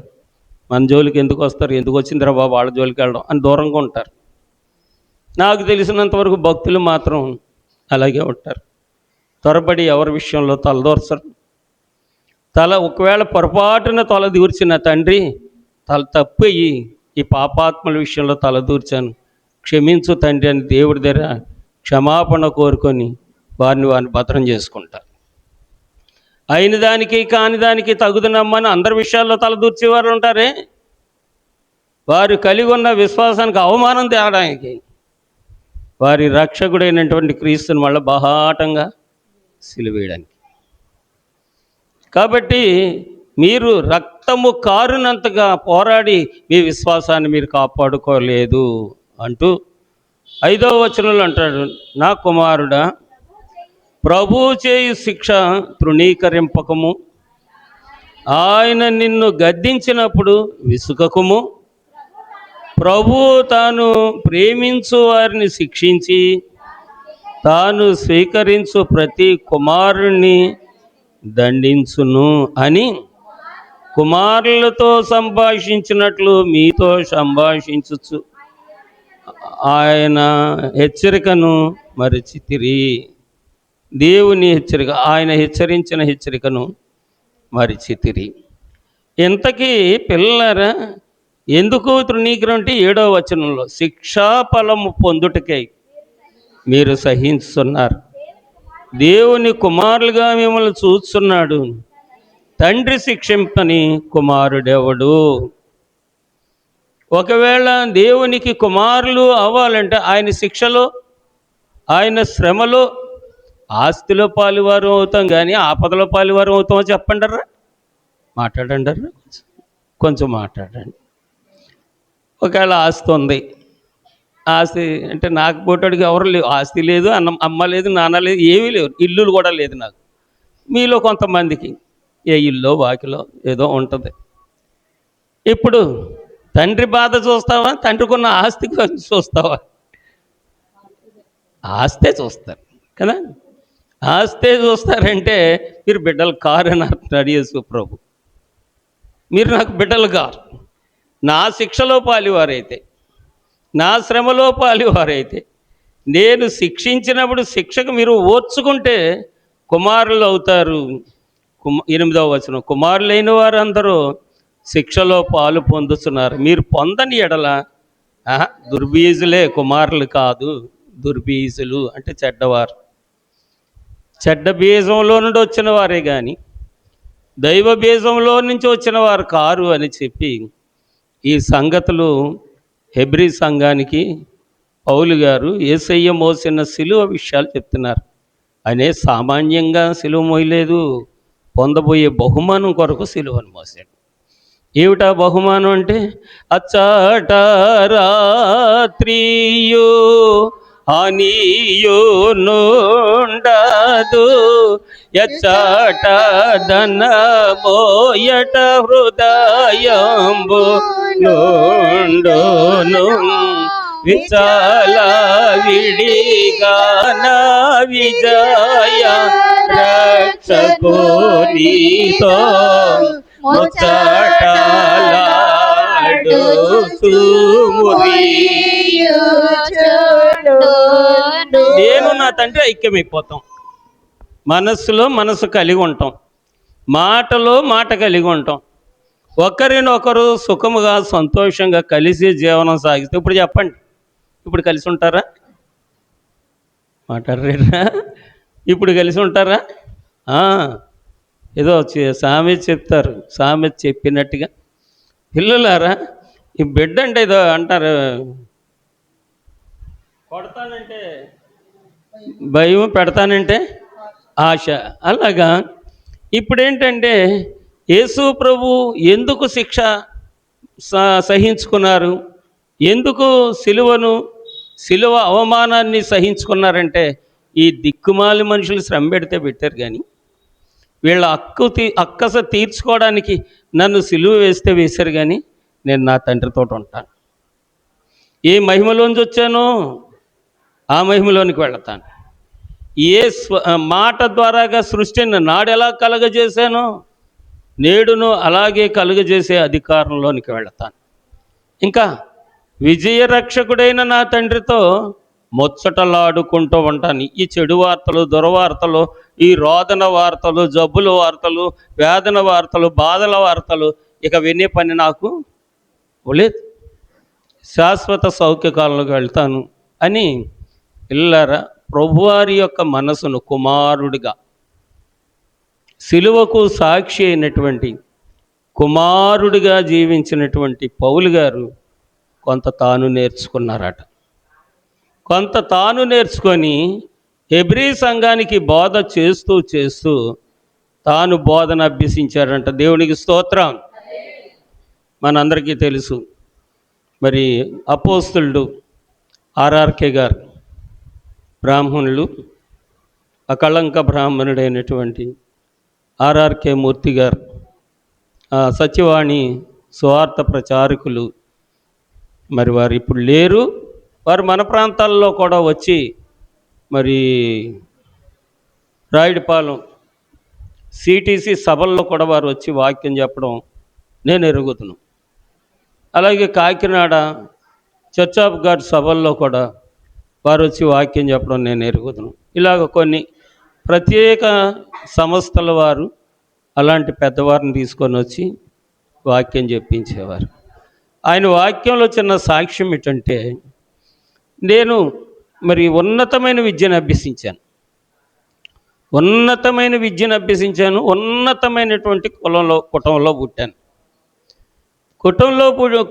మన జోలికి ఎందుకు వస్తారు, ఎందుకు వచ్చిందిరా బాబు వాళ్ళ జోలికి వెళ్ళడం అని దూరంగా ఉంటారు. నాకు తెలిసినంతవరకు భక్తులు మాత్రం అలాగే ఉంటారు. త్వరపడి ఎవరి విషయంలో తలదూర్చరు. ఒకవేళ పొరపాటున తల దూర్చిన తండ్రి, తప్పయ్యి ఈ పాపాత్మల విషయంలో తలదూర్చాను, క్షమించు తండ్రి అని దేవుడి దగ్గర క్షమాపణ కోరుకొని వారిని భద్రం చేసుకుంటారు. అయిన దానికి కాని దానికి తగుదనమ్మని అందరి విషయాల్లో తలదూర్చేవారు ఉంటారే, వారు కలిగి ఉన్న విశ్వాసానికి అవమానం తేవడానికి వారి రక్షకుడైనటువంటి క్రీస్తుని మళ్ళీ బహాటంగా సిలువేయడానికి. కాబట్టి మీరు రక్తము కారునంతగా పోరాడి మీ విశ్వాసాన్ని మీరు కాపాడుకోలేదు అంటూ 5వ వచనంలో అంటాడు, నా కుమారుడా, ప్రభువు చేయు శిక్ష తృణీకరింపకము, ఆయన నిన్ను గద్దించినప్పుడు విసుకకుము. ప్రభువు తాను ప్రేమించు వారిని శిక్షించి తాను స్వీకరించు ప్రతి కుమారుణ్ణి దండించును అని కుమారులతో సంభాషించినట్లు మీతో సంభాషించు ఆయన హెచ్చరికను మరిచితిరి. దేవుని హెచ్చరిక, ఆయన హెచ్చరించిన హెచ్చరికను మరిచితిరి. ఇంతకీ పిల్లలారా, ఎందుకు తృణీకరణ అంటే 7వ వచనంలో శిక్షాఫలము పొందుటకై మీరు సహించుతున్నారు. దేవుని కుమారులుగా మిమ్మల్ని చూస్తున్నాడు. తండ్రి శిక్షింపని కుమారుడెవడు? ఒకవేళ దేవునికి కుమారులు అవ్వాలంటే ఆయన శిక్షలో, ఆయన శ్రమలో, ఆస్తిలో పాలువారు అవుతాం, కానీ ఆపదలో పాలువారు అవుతామో చెప్పండర్రా, మాట్లాడండర్రా, కొంచెం మాట్లాడండి. ఒకవేళ ఆస్తి ఉంది, ఆస్తి అంటే నాకు పోటాడికి ఎవరు లేవు, ఆస్తి లేదు, అమ్మ లేదు, నాన్న లేదు, ఏమీ లేవు, ఇల్లులు కూడా లేదు నాకు. మీలో కొంతమందికి ఏ ఇల్లో వాకిలో ఏదో ఉంటుంది. ఇప్పుడు తండ్రి బాధ చూస్తావా, తండ్రికున్న ఆస్తి చూస్తావా? ఆస్తే చూస్తారు కదా. ఆస్తే చూస్తారంటే మీరు బిడ్డలు కారు అని అంటున్నాడు యేసు ప్రభు. మీరు నాకు బిడ్డలు కారు. నా శిక్షలో పాలివారైతే, నా శ్రమలో పాలివారైతే, నేను శిక్షించినప్పుడు శిక్షకు మీరు ఓర్చుకుంటే కుమారులు అవుతారు. 8వ వచనం, కుమారులైన వారందరూ శిక్షలో పాలు పొందుతున్నారు. మీరు పొందని ఎడల దుర్బీజులే, కుమారులు కాదు, దుర్బీజులు అంటే చెడ్డవారు. చెడ్డ బీజంలో నుండి వచ్చిన వారే కానీ దైవ బీజంలో నుంచి వచ్చిన వారు కారు అని చెప్పి ఈ సంగతులు హెబ్రీ సంఘానికి పౌలు గారు యేసయ్య మోసిన సిలువ విషయాలు చెప్తున్నారు. అనే సామాన్యంగా సిలువ మోయలేదు, పొందబోయే బహుమానం కొరకు సిలువను మోసాడు. ఏమిటా బహుమానం అంటే, అచ్చట రాత్రియు హానియునుండదు ఎచ్చట ధనమోయట హృదయంబు నుండును విచాల విడిగాన విజయ రక్షకునితో ముచ్చటలాడుచుమురి. నేను నా తండ్రి ఐక్యమైపోతాం. మనస్సులో మనసు కలిగి ఉంటాం, మాటలో మాట కలిగి ఉంటాం, ఒకరినొకరు సుఖముగా సంతోషంగా కలిసి జీవనం సాగిస్తే. ఇప్పుడు చెప్పండి, ఇప్పుడు కలిసి ఉంటారా? మాట్లాడరేరా? ఇప్పుడు కలిసి ఉంటారా? ఏదో సామెత చెప్తారు, సామెత చెప్పినట్టుగా పిల్లలారా ఈ బిడ్డ అంటే ఏదో అంటారు, కొడతానంటే భయం, పెడతానంటే ఆశ. అలాగా ఇప్పుడేంటంటే యేసు ప్రభు ఎందుకు శిక్ష సహించుకున్నారు, ఎందుకు సిలువ అవమానాన్ని సహించుకున్నారంటే ఈ దిక్కుమాలి మనుషులు శ్రమ పెడితే పెట్టారు, కానీ వీళ్ళ అక్కస తీర్చుకోవడానికి నన్ను సిలువ వేస్తే వేశారు, కానీ నేను నా తండ్రితో ఉంటాను. ఏ మహిమలోంచి వచ్చానో ఆ మహిమలోనికి వెళతాను. ఏ మాట ద్వారాగా సృష్టిని నాడు ఎలా కలుగజేశానో నేడును అలాగే కలుగజేసే అధికారంలోనికి వెళతాను. ఇంకా విజయరక్షకుడైన నా తండ్రితో ముచ్చటలాడుకుంటూ ఉంటాను. ఈ చెడు వార్తలు, దుర్వార్తలు, ఈ రోదన వార్తలు, జబ్బుల వార్తలు, వేదన వార్తలు, బాధల వార్తలు ఇక వినే పని నాకు లేదు. శాశ్వత సౌఖ్యకాలంలోకి వెళ్తాను అని పిల్లరా ప్రభువారి యొక్క మనసును కుమారుడిగా, సిలువకు సాక్షి అయినటువంటి కుమారుడిగా జీవించినటువంటి పౌలు గారు కొంత తాను నేర్చుకున్నారట. కొంత తాను నేర్చుకొని హెబ్రీ సంఘానికి బోధ చేస్తూ చేస్తూ తాను బోధన అభ్యసించారంట. దేవునికి స్తోత్రం. మనందరికీ తెలుసు, మరి అపోస్తలుడు ఆర్ఆర్కే గారు, బ్రాహ్మణులు, అకళంక బ్రాహ్మణుడైనటువంటి ఆర్ఆర్కే మూర్తి గారు, సత్యవాణి సువార్త ప్రచారకులు, మరి వారు ఇప్పుడు లేరు. వారు మన ప్రాంతాల్లో కూడా వచ్చి మరి రాయుడిపాలెం సిటీసీ సభల్లో కూడా వారు వచ్చి వాక్యం చెప్పడం నేను ఎరుగుతున్నాను. అలాగే కాకినాడ చర్చ్ ఆఫ్ గాడ్ సభల్లో కూడా వారు వచ్చి వాక్యం చెప్పడం నేను ఎరుగుతున్నాను. ఇలాగ కొన్ని ప్రత్యేక సంస్థల వారు అలాంటి పెద్దవారిని తీసుకొని వచ్చి వాక్యం చెప్పించేవారు. ఆయన వాక్యంలో చిన్న సాక్ష్యం ఏంటంటే, నేను మరి ఉన్నతమైన విద్యను అభ్యసించాను, ఉన్నతమైనటువంటి కుటుంబంలో పుట్టాను.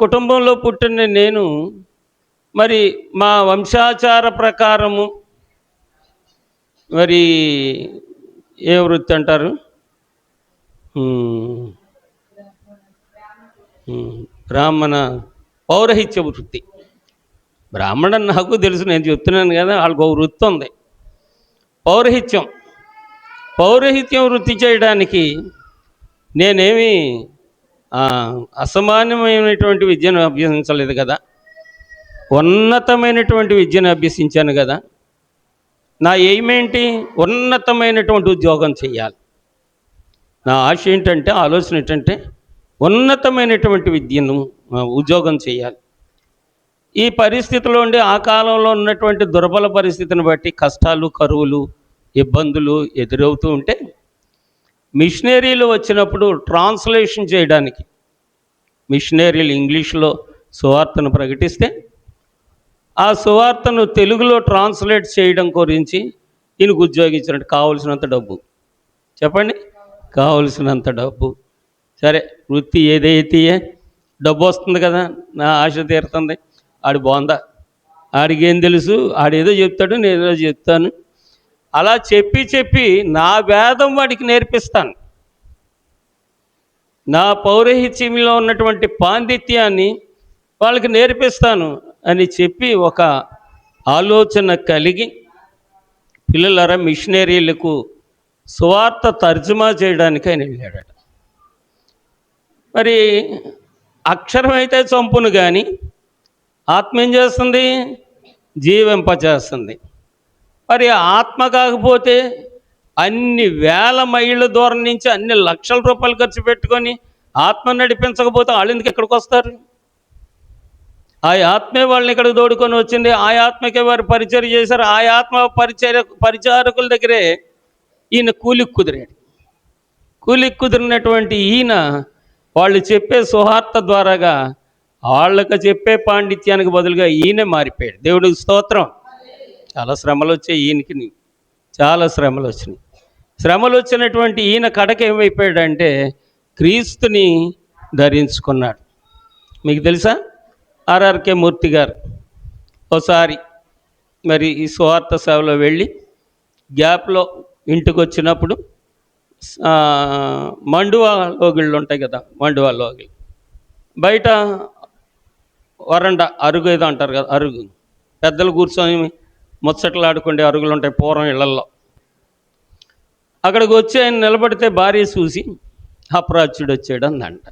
కుటుంబంలో పుట్టిన నేను మరి మా వంశాచార ప్రకారము మరి ఏ వృత్తి అంటారు, బ్రాహ్మణ పౌరహిత్య వృత్తి. బ్రాహ్మణ నాకు తెలుసు, నేను చెప్తున్నాను కదా, వాళ్ళకు ఒక వృత్తి ఉంది, పౌరహిత్యం వృత్తి చేయడానికి నేనేమి అసమాన్యమైనటువంటి విద్యను అభ్యసించలేదు కదా, ఉన్నతమైనటువంటి విద్యను అభ్యసించాను కదా. నా ఎయిమ్ ఏంటి? ఉన్నతమైనటువంటి ఉద్యోగం చేయాలి. నా ఆశ ఏంటంటే, ఆలోచన ఏంటంటే ఉన్నతమైనటువంటి విద్యను ఉద్యోగం చేయాలి. ఈ పరిస్థితిలో ఉండి ఆ కాలంలో ఉన్నటువంటి దుర్బల పరిస్థితిని బట్టి కష్టాలు, కరువులు, ఇబ్బందులు ఎదురవుతూ ఉంటే మిషనరీలు వచ్చినప్పుడు ట్రాన్స్లేషన్ చేయడానికి, మిషనరీలు ఇంగ్లీష్లో సువార్తను ప్రకటిస్తే ఆ సువార్తను తెలుగులో ట్రాన్స్లేట్ చేయడం గురించి ఈయనకు ఉద్యోగించినట్టు కావలసినంత డబ్బు. చెప్పండి, కావలసినంత డబ్బు. సరే, వృత్తి ఏదైతే డబ్బు వస్తుంది కదా, నా ఆశ తీరుతుంది. ఆడి బాగుందా, ఆడికేం తెలుసు, ఆడేదో చెప్తాడు, నేను ఏదో చెప్తాను. అలా చెప్పి నా వేదం వాడికి నేర్పిస్తాను, నా పౌరహిత్యంలో ఉన్నటువంటి పాండిత్యాన్ని వాళ్ళకి నేర్పిస్తాను అని చెప్పి ఒక ఆలోచన కలిగి పిల్లలారా మిషనరీలకు సువార్త తర్జుమా చేయడానికి ఆయన వెళ్ళాడట. మరి అక్షరం అయితే చంపును కానీ ఆత్మ ఏం చేస్తుంది? జీవింపచేస్తుంది. మరి ఆత్మ కాకపోతే అన్ని వేల మైళ్ళ దూరం నుంచి అన్ని లక్షల రూపాయలు ఖర్చు పెట్టుకొని ఆత్మ నడిపించకపోతే వాళ్ళు ఎందుకు ఇక్కడికి వస్తారు? ఆ ఆత్మే వాళ్ళని ఇక్కడికి తోడుకొని వచ్చింది. ఆ ఆత్మకే వారు పరిచర్య చేశారు. ఆ ఆత్మ పరిచారకుల దగ్గరే ఈయన కూలికి కుదిరాడు. కూలికి కుదిరినటువంటి ఈయన వాళ్ళు చెప్పే సువార్త ద్వారాగా వాళ్ళకి చెప్పే పాండిత్యానికి బదులుగా ఈయనే మారిపోయాడు. దేవుడికి స్తోత్రం. చాలా శ్రమలు వచ్చాయి ఈయనకి, చాలా శ్రమలు వచ్చినాయి. శ్రమలు వచ్చినటువంటి ఈయన కడకి ఏమైపోయాడంటే క్రీస్తుని ధరించుకున్నాడు. మీకు తెలుసా? ఆర్ఆర్కే మూర్తి గారు ఒకసారి మరి ఈ సువార్త సేవలో వెళ్ళి గ్యాప్లో ఇంటికి వచ్చినప్పుడు మండువా లోగిళ్ళు ఉంటాయి కదా, మండువా లోగిళ్ళు బయట వరండా అరుగు ఏదో అంటారు కదా, అరుగు పెద్దలు కూర్చొని ముచ్చట్లు ఆడుకుంటే అరుగులు ఉంటాయి పూర్వం ఇళ్లల్లో. అక్కడికి వచ్చి ఆయన నిలబడితే భార్య చూసి అప్రాచ్యుడు వచ్చాడు అందంట.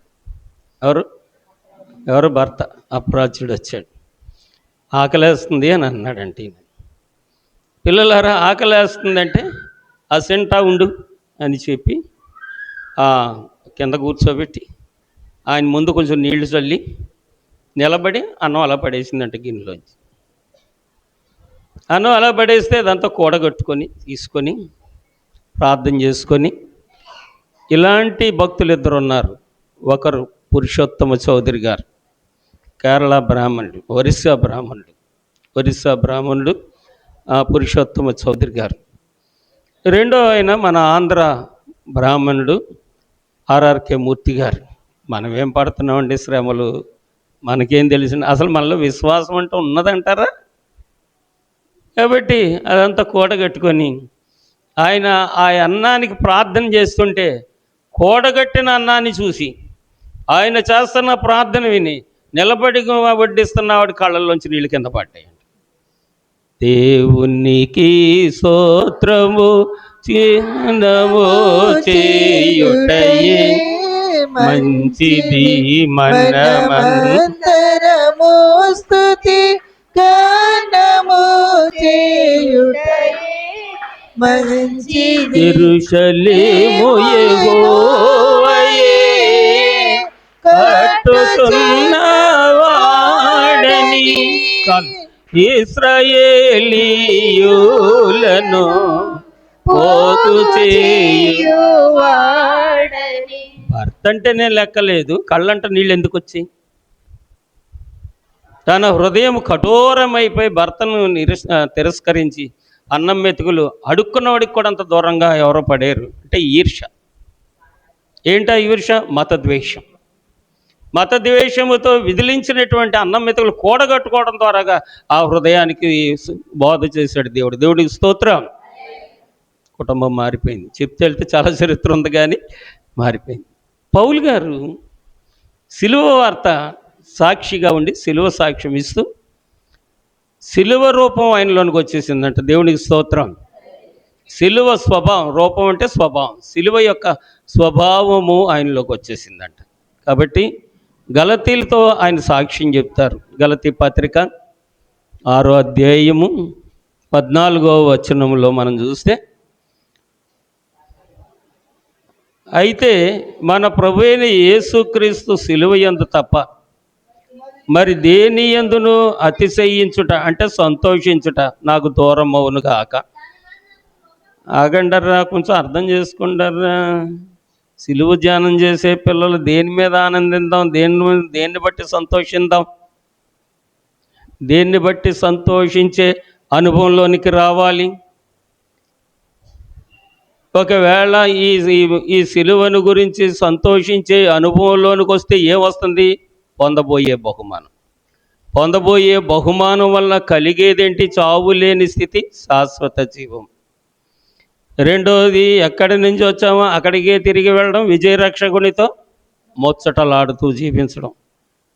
ఎవరు భర్త. అప్రాచ్యుడు వచ్చాడు, ఆకలేస్తుంది అని అన్నాడంటే ఈయన. పిల్లలారా ఆకలేస్తుందంటే ఆ సెంటా ఉండు అని చెప్పి కింద కూర్చోబెట్టి ఆయన ముందు కొంచెం నీళ్లు చల్లి నిలబడి అన్నం అలా పడేసిందంట గిన్నెలోంచి. అన్నం అలా పడేస్తే అదంతా కూడగట్టుకొని తీసుకొని ప్రార్థన చేసుకొని, ఇలాంటి భక్తులు ఇద్దరు ఉన్నారు. ఒకరు పురుషోత్తమ చౌదరి గారు, కేరళ బ్రాహ్మణుడు, ఒరిస్సా బ్రాహ్మణుడు పురుషోత్తమ చౌదరి గారు. రెండో ఆయన మన ఆంధ్ర బ్రాహ్మణుడు ఆర్ఆర్కే మూర్తి గారు. మనం ఏం పడుతున్నామండి శ్రమలు, మనకేం తెలిసిన, అసలు మనలో విశ్వాసం అంటూ ఉన్నదంటారా? కాబట్టి అదంతా కూడగట్టుకొని ఆయన ఆ అన్నానికి ప్రార్థన చేస్తుంటే కూడగట్టిన అన్నాన్ని చూసి ఆయన చేస్తున్న ప్రార్థన విని నిలబడి వడ్డిస్తున్న వాడి కళ్ళల్లోంచి నీళ్ళు కింద పడ్డాయి. దేవునికి స్తోత్రము చిన్నము చేయుటయే మంచిది మనమంతరము స్తుతి గానము చేయుటయే మంచిది. యెరూషలేము యెహోవాయే కట్టుచున్నవాడని ఇశ్రాయేలీయులను పోగు చేయువాడని. భర్త అంటేనే లెక్కలేదు, కళ్ళంట నీళ్ళు ఎందుకు వచ్చాయి? తన హృదయం కఠోరమైపోయి భర్తను తిరస్కరించి అన్నం మెతుకులు అడుక్కున్నవాడికి కూడా అంత దూరంగా ఎవరో పడేరు. అంటే ఈర్ష. ఏంటా ఈర్ష? మతద్వేషం. మతద్వేషముతో విదిలించినటువంటి అన్నం మెతుకులు కూడగట్టుకోవడం ద్వారాగా ఆ హృదయానికి బోధ చేశాడు దేవుడు. దేవుడికి స్తోత్రం. కుటుంబం మారిపోయింది. చెప్తే వెళ్తే చాలా చరిత్ర ఉంది కానీ మారిపోయింది. పౌలు గారు సిలువ వార్త సాక్షిగా ఉండి సిలువ సాక్ష్యం ఇస్తూ సిలువ రూపం ఆయనలోనికి వచ్చేసిందంట. దేవునికి స్తోత్రం. సిలువ స్వభావం, రూపం అంటే స్వభావం, సిలువ యొక్క స్వభావము ఆయనలోకి వచ్చేసిందంట. కాబట్టి గలతీలతో ఆయన సాక్ష్యం చెప్తారు. గలతీ పత్రిక 6వ అధ్యాయము 14వ వచనంలో మనం చూస్తే, అయితే మన ప్రభువైన యేసుక్రీస్తు సిలువ యందు తప్ప మరి దేని యందును అతిశయించుట అంటే సంతోషించుట నాకు దూరం అవును కాక. ఆగండర్రా, కొంచెం అర్థం చేసుకుంటారా. సిలువ ధ్యానం చేసే పిల్లలు దేని మీద ఆనందిద్దాం, దేన్ని బట్టి సంతోషిద్దాం, దేన్ని బట్టి సంతోషించే అనుభవంలోనికి రావాలి. ఒకవేళ ఈ సిలువను గురించి సంతోషించే అనుభవంలోనికి వస్తే ఏమొస్తుంది? పొందబోయే బహుమానం వల్ల కలిగేదేంటి? చావు లేని స్థితి, శాశ్వత జీవం. రెండోది, ఎక్కడి నుంచి వచ్చామో అక్కడికే తిరిగి వెళ్ళడం, విజయరక్షకునితో ముచ్చటలాడుతూ జీవించడం.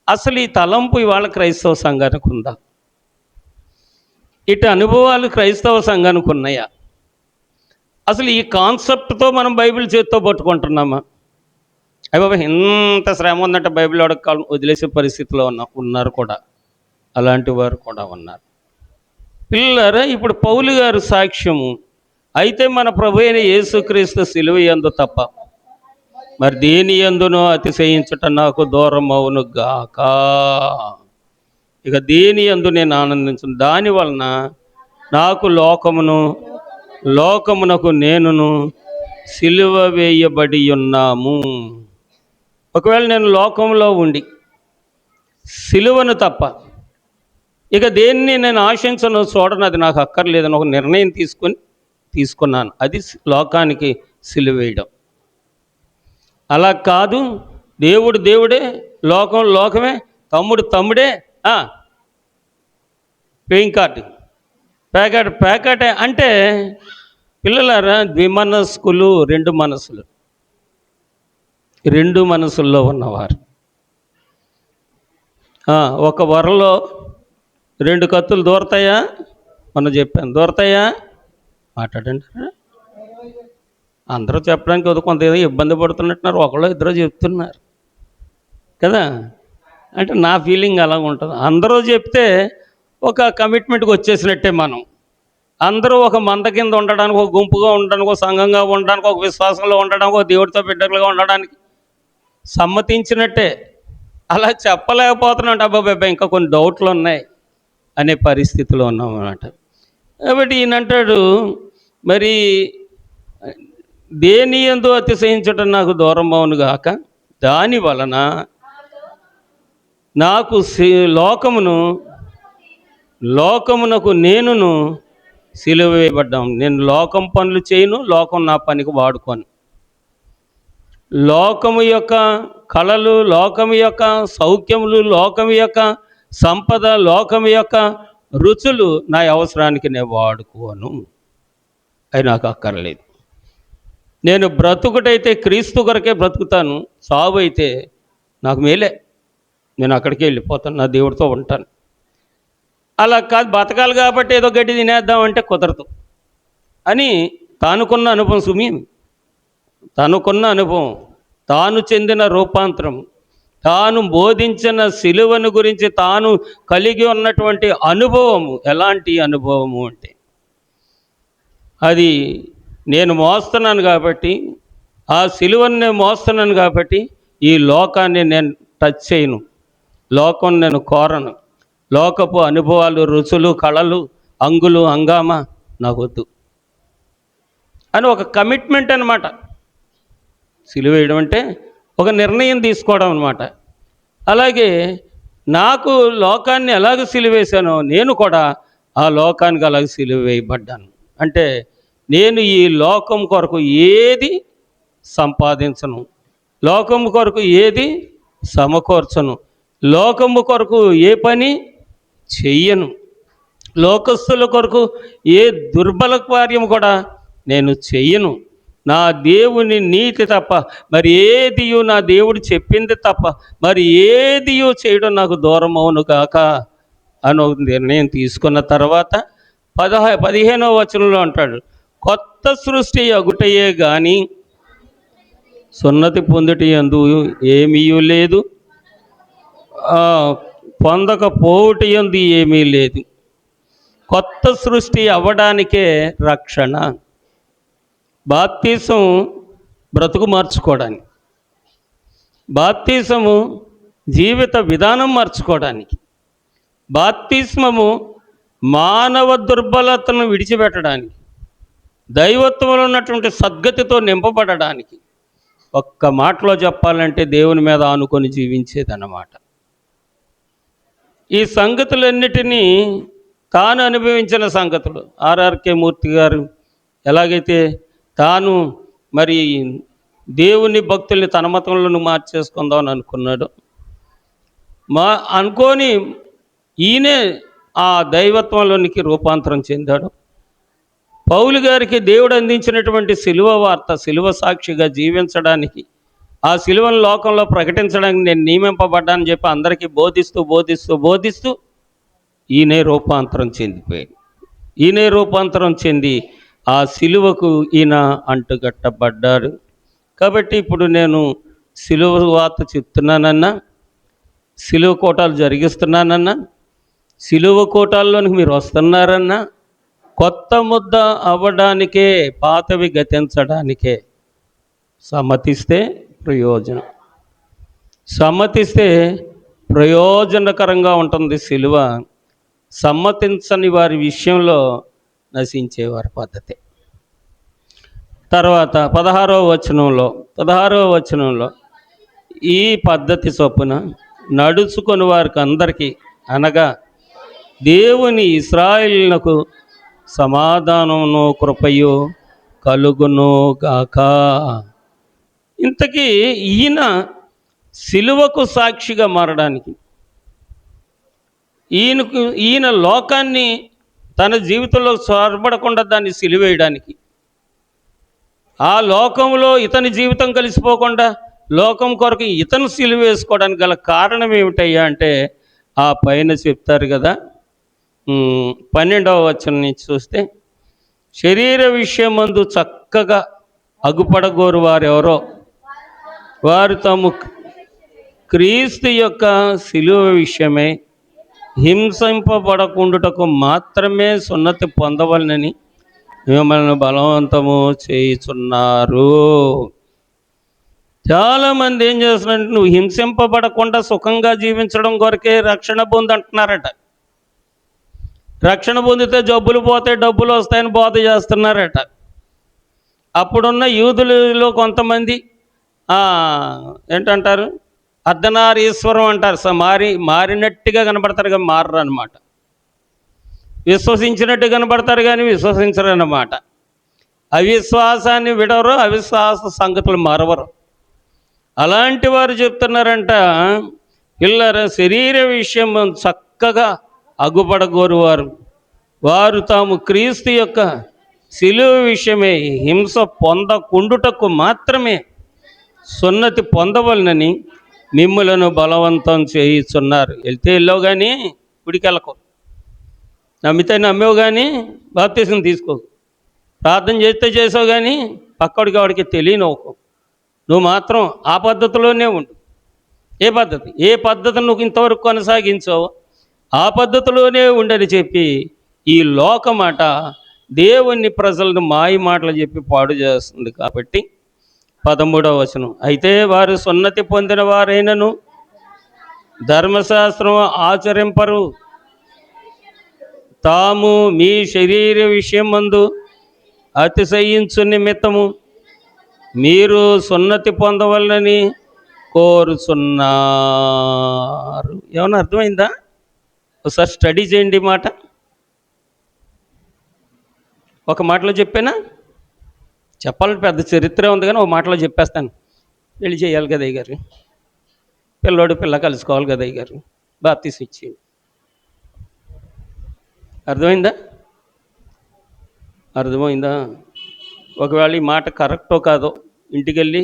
అసలు ఈ తలంపు ఇవాళ క్రైస్తవ సంఘానికి ఉందా? ఇటు అనుభవాలు క్రైస్తవ సంఘానికి ఉన్నాయా? అసలు ఈ కాన్సెప్ట్తో మనం బైబిల్ చేత్తో పట్టుకుంటున్నామా? అయ్య బాబా ఇంత శ్రమ ఉందంటే బైబిల్ వదిలేసే పరిస్థితిలో ఉన్నారు కూడా, అలాంటి వారు కూడా ఉన్నారు. పిల్లరా, ఇప్పుడు పౌలు గారు సాక్ష్యము అయితే మన ప్రభు అయిన యేసుక్రీస్తు సిలువ యందు తప్ప మరి దేని యందునో అతిశయించుట నాకు దూరం అవును గాక. ఇక దేని యందు నేను ఆనందించను, దాని వలన నాకు లోకమునకు నేనును సిలువ వేయబడి ఉన్నాము. ఒకవేళ నేను లోకంలో ఉండి సిలువను తప్ప ఇక దేన్ని నేను ఆశించను, చూడను, అది నాకు అక్కర్లేదని ఒక నిర్ణయం తీసుకున్నాను. అది లోకానికి సిలువ వేయడం. అలా కాదు, దేవుడు దేవుడే, లోకం లోకమే, తమ్ముడు తమ్ముడే, ప్లేయింగ్ కార్డు ప్యాకెట్ అంటే పిల్లలారా, ద్విమనస్కులు, రెండు మనసుల్లో ఉన్నవారు. ఒక వరలో 2 కత్తులు దూరతాయా? మొన్న చెప్పాను, దూరతాయా? మాట్లాడండి. అందరూ చెప్పడానికి కొంత ఏదో ఇబ్బంది పడుతున్నట్టున్నారు, ఒకళ్ళు ఇద్దరు చెప్తున్నారు కదా. అంటే నా ఫీలింగ్ అలా ఉంటుంది. అందరూ చెప్తే ఒక కమిట్మెంట్కి వచ్చేసినట్టే. మనం అందరూ ఒక మంద కింద ఉండడానికి, ఒక గుంపుగా ఉండడానికి, ఒక సంఘంగా ఉండడానికి, ఒక విశ్వాసంలో ఉండడానికి, ఒక దేవుడితో బిడ్డలుగా ఉండడానికి సమ్మతించినట్టే. అలా చెప్పలేకపోతున్నాం, అబ్బాయి ఇంకా కొన్ని డౌట్లు ఉన్నాయి అనే పరిస్థితిలో ఉన్నాం అన్నమాట. కాబట్టి ఈయనంటాడు, మరి దేని యందు అతిశయించటం నాకు దూరం అవును గాక, దాని వలన నాకు లోకమునకు నేనును సిలువ వేయబడ్డాం. నేను లోకం పనులు చేయను, లోకం నా పనికి వాడుకోను. లోకము యొక్క కళలు, లోకము యొక్క సౌఖ్యములు, లోకము యొక్క సంపద, లోకము యొక్క రుచులు నా అవసరానికి నేను వాడుకోను. అవి నాకు అక్కర్లేదు. నేను బ్రతుకుటైతే క్రీస్తు కొరకే బ్రతుకుతాను, సావు అయితే నాకు మేలే, నేను అక్కడికి వెళ్ళిపోతాను, నా దేవుడితో ఉంటాను. అలా కాదు, బతకాలి కాబట్టి ఏదో గడ్డి తినేద్దామంటే కుదరదు అని తానుకున్న అనుభవం తనకున్న అనుభవం, తాను చెందిన రూపాంతరం, తాను బోధించిన సిలువను గురించి తాను కలిగి ఉన్నటువంటి అనుభవము. ఎలాంటి అనుభవము అంటే, అది నేను మోస్తున్నాను కాబట్టి, ఆ సిలువను నేను మోస్తున్నాను కాబట్టి ఈ లోకాన్ని నేను టచ్ చేయను, లోకం నేను కోరను, లోకపు అనుభవాలు, రుచులు, కళలు, అంగులు, హంగామా నాకు వద్దు అని ఒక కమిట్మెంట్ అన్నమాట. సిలువ వేయడం అంటే ఒక నిర్ణయం తీసుకోవడం అన్నమాట. అలాగే నాకు లోకాన్ని ఎలాగ సిలువేశానో నేను కూడా ఆ లోకానికి అలాగ సిలువ వేయబడ్డాను. అంటే నేను ఈ లోకం కొరకు ఏది సంపాదించను, లోకము కొరకు ఏది సమకూర్చను, లోకము కొరకు ఏ పని చెయ్యను, లోకస్తుల కొరకు ఏ దుర్బల కార్యం కూడా నేను చెయ్యను. నా దేవుని నీతి తప్ప మరి ఏదియో, నా దేవుడు చెప్పింది తప్ప మరి ఏదియో చేయడం నాకు దూరం అవును కాక అని ఒక నిర్ణయం తీసుకున్న తర్వాత 15వ వచనంలో అంటాడు, కొత్త సృష్టి అగుటయే కానీ సున్నతి పొందుటి యందు ఏమీ లేదు, పొందకపోవుటి యందు ఏమీ లేదు. కొత్త సృష్టి అవ్వడానికే రక్షణ. బాప్తీసం బ్రతుకు మార్చుకోవడానికి, బాప్తీసము జీవిత విధానం మార్చుకోవడానికి, బాప్తిస్మము మానవ దుర్బలతను విడిచిపెట్టడానికి, దైవత్వంలో ఉన్నటువంటి సద్గతితో నింపబడడానికి. ఒక్క మాటలో చెప్పాలంటే దేవుని మీద ఆనుకొని జీవించేదన్నమాట. ఈ సంగతులన్నిటినీ తాను అనుభవించిన సంగతులు. ఆర్ఆర్కే మూర్తి గారు ఎలాగైతే తాను మరి దేవుని భక్తుల్ని తన మతంలో మార్చేసుకుందామని అనుకున్నాడు, అనుకొని ఈయనే ఆ దైవత్వంలోనికి రూపాంతరం చెందాడు. పౌలు గారికి దేవుడు అందించినటువంటి సిలువ వార్త, సిలువ సాక్షిగా జీవించడానికి, ఆ సిలువను లోకంలో ప్రకటించడానికి నేను నియమింపబడ్డానని చెప్పి అందరికీ బోధిస్తూ ఈయనే రూపాంతరం చెందిపోయాడు. ఈయనే రూపాంతరం చెంది ఆ సిలువకు ఈయన అంటుకట్టబడ్డాడు. కాబట్టి ఇప్పుడు నేను సిలువ వార్త చెప్తున్నానన్నా, సిలువ కోటాలు జరిగిస్తున్నానన్నా, సిలువ కోటాల్లోనికి మీరు వస్తున్నారన్నా, కొత్త ముద్ద అవ్వడానికే, పాతవి గతించడానికే సమ్మతిస్తే ప్రయోజనం. సమ్మతిస్తే ప్రయోజనకరంగా ఉంటుంది సిలువ. సమ్మతించని వారి విషయంలో నశించేవారి పద్ధతి. తర్వాత 16వ వచనంలో ఈ పద్ధతి చొప్పున నడుచుకొని వారికి అందరికీ, అనగా దేవుని ఇశ్రాయేలునకు సమాధానమును కృపయు కలుగును గాక. ఇంతకీ సిలువకు సాక్షిగా మారడానికి, ఈయన లోకాన్ని తన జీవితంలో చొరబడకుండా దాన్ని సిలువేయడానికి, ఆ లోకంలో ఇతని జీవితం కలిసిపోకుండా లోకం కొరకు ఇతను సిలువేసుకోవడానికి గల కారణం ఏమిటయ్యా అంటే, ఆ పైన చెప్తారు కదా, 12వ వచనం నుంచి చూస్తే, శరీర విషయమందు చక్కగా అగుపడగోరు వారెవరో వారు తాము క్రీస్తు యొక్క సిలువ విషయమై హింసింపబడకుండుటకు మాత్రమే సున్నతి పొందవలనని మిమ్మల్ని బలవంతము చేయుచున్నారు. చాలామంది ఏం చేస్తున్నారంటే, నువ్వు హింసింపబడకుండా సుఖంగా జీవించడం కొరకే రక్షణ పొందంటున్నారట. రక్షణ పొందితే జబ్బులు పోతే డబ్బులు వస్తాయని బోధ చేస్తున్నారట. అప్పుడున్న యూదులలో కొంతమంది ఏంటంటారు, అర్ధనారీశ్వరం అంటారు. మారినట్టుగా కనబడతారు కానీ మారరు అన్నమాట. విశ్వసించినట్టు కనబడతారు కానీ విశ్వసించరు అన్నమాట. అవిశ్వాసాన్ని విడవరు, అవిశ్వాస సంగతులు మరవరు. అలాంటి వారు చెప్తున్నారంట, పిల్లర శరీర విషయం చక్కగా అగుపడగోరు వారు తాము క్రీస్తు యొక్క సిలువ విషయమే హింస పొందకుండుటకు మాత్రమే సున్నతి పొందవలనని మిమ్ములను బలవంతం చేయుచున్నారు. వెళ్తే వెళ్ళావు కానీ గుడికి వెళ్ళకు, నమ్మితే నమ్మేవు కానీ బాప్తిసం తీసుకో, ప్రార్థన చేస్తే చేసావు కానీ పక్కడికి వాడికి తెలియనోకు, నువ్వు మాత్రం ఆ పద్ధతిలోనే ఉండు. ఏ పద్ధతిని నువ్వు ఇంతవరకు కొనసాగించావు ఆ పద్ధతిలోనే ఉండని చెప్పి ఈ లోకమాట దేవుని ప్రజలను మాయ మాటలు చెప్పి పాడు చేస్తుంది. కాబట్టి 13వ వచనం, అయితే వారు సున్నతి పొందిన వారైనను ధర్మశాస్త్రం ఆచరింపరు, తాము మీ శరీర విషయం మందు అతిశయించు నిమిత్తము మీరు సున్నతి పొందవలనని కోరుచున్నారు. ఏమన్నా అర్థమైందా? ఒకసారి స్టడీ చేయండి. మాట ఒక మాటలో చెప్పానా? చెప్పాలంటే పెద్ద చరిత్ర ఉంది కానీ ఒక మాటలో చెప్పేస్తాను. పెళ్లి చేయాలి కదా అయ్యగారు, పిల్ల కలుసుకోవాలి కదా అయ్యగారు, బాప్తీసం ఇచ్చి. అర్థమైందా? ఒకవేళ ఈ మాట కరెక్టో కాదో ఇంటికి వెళ్ళి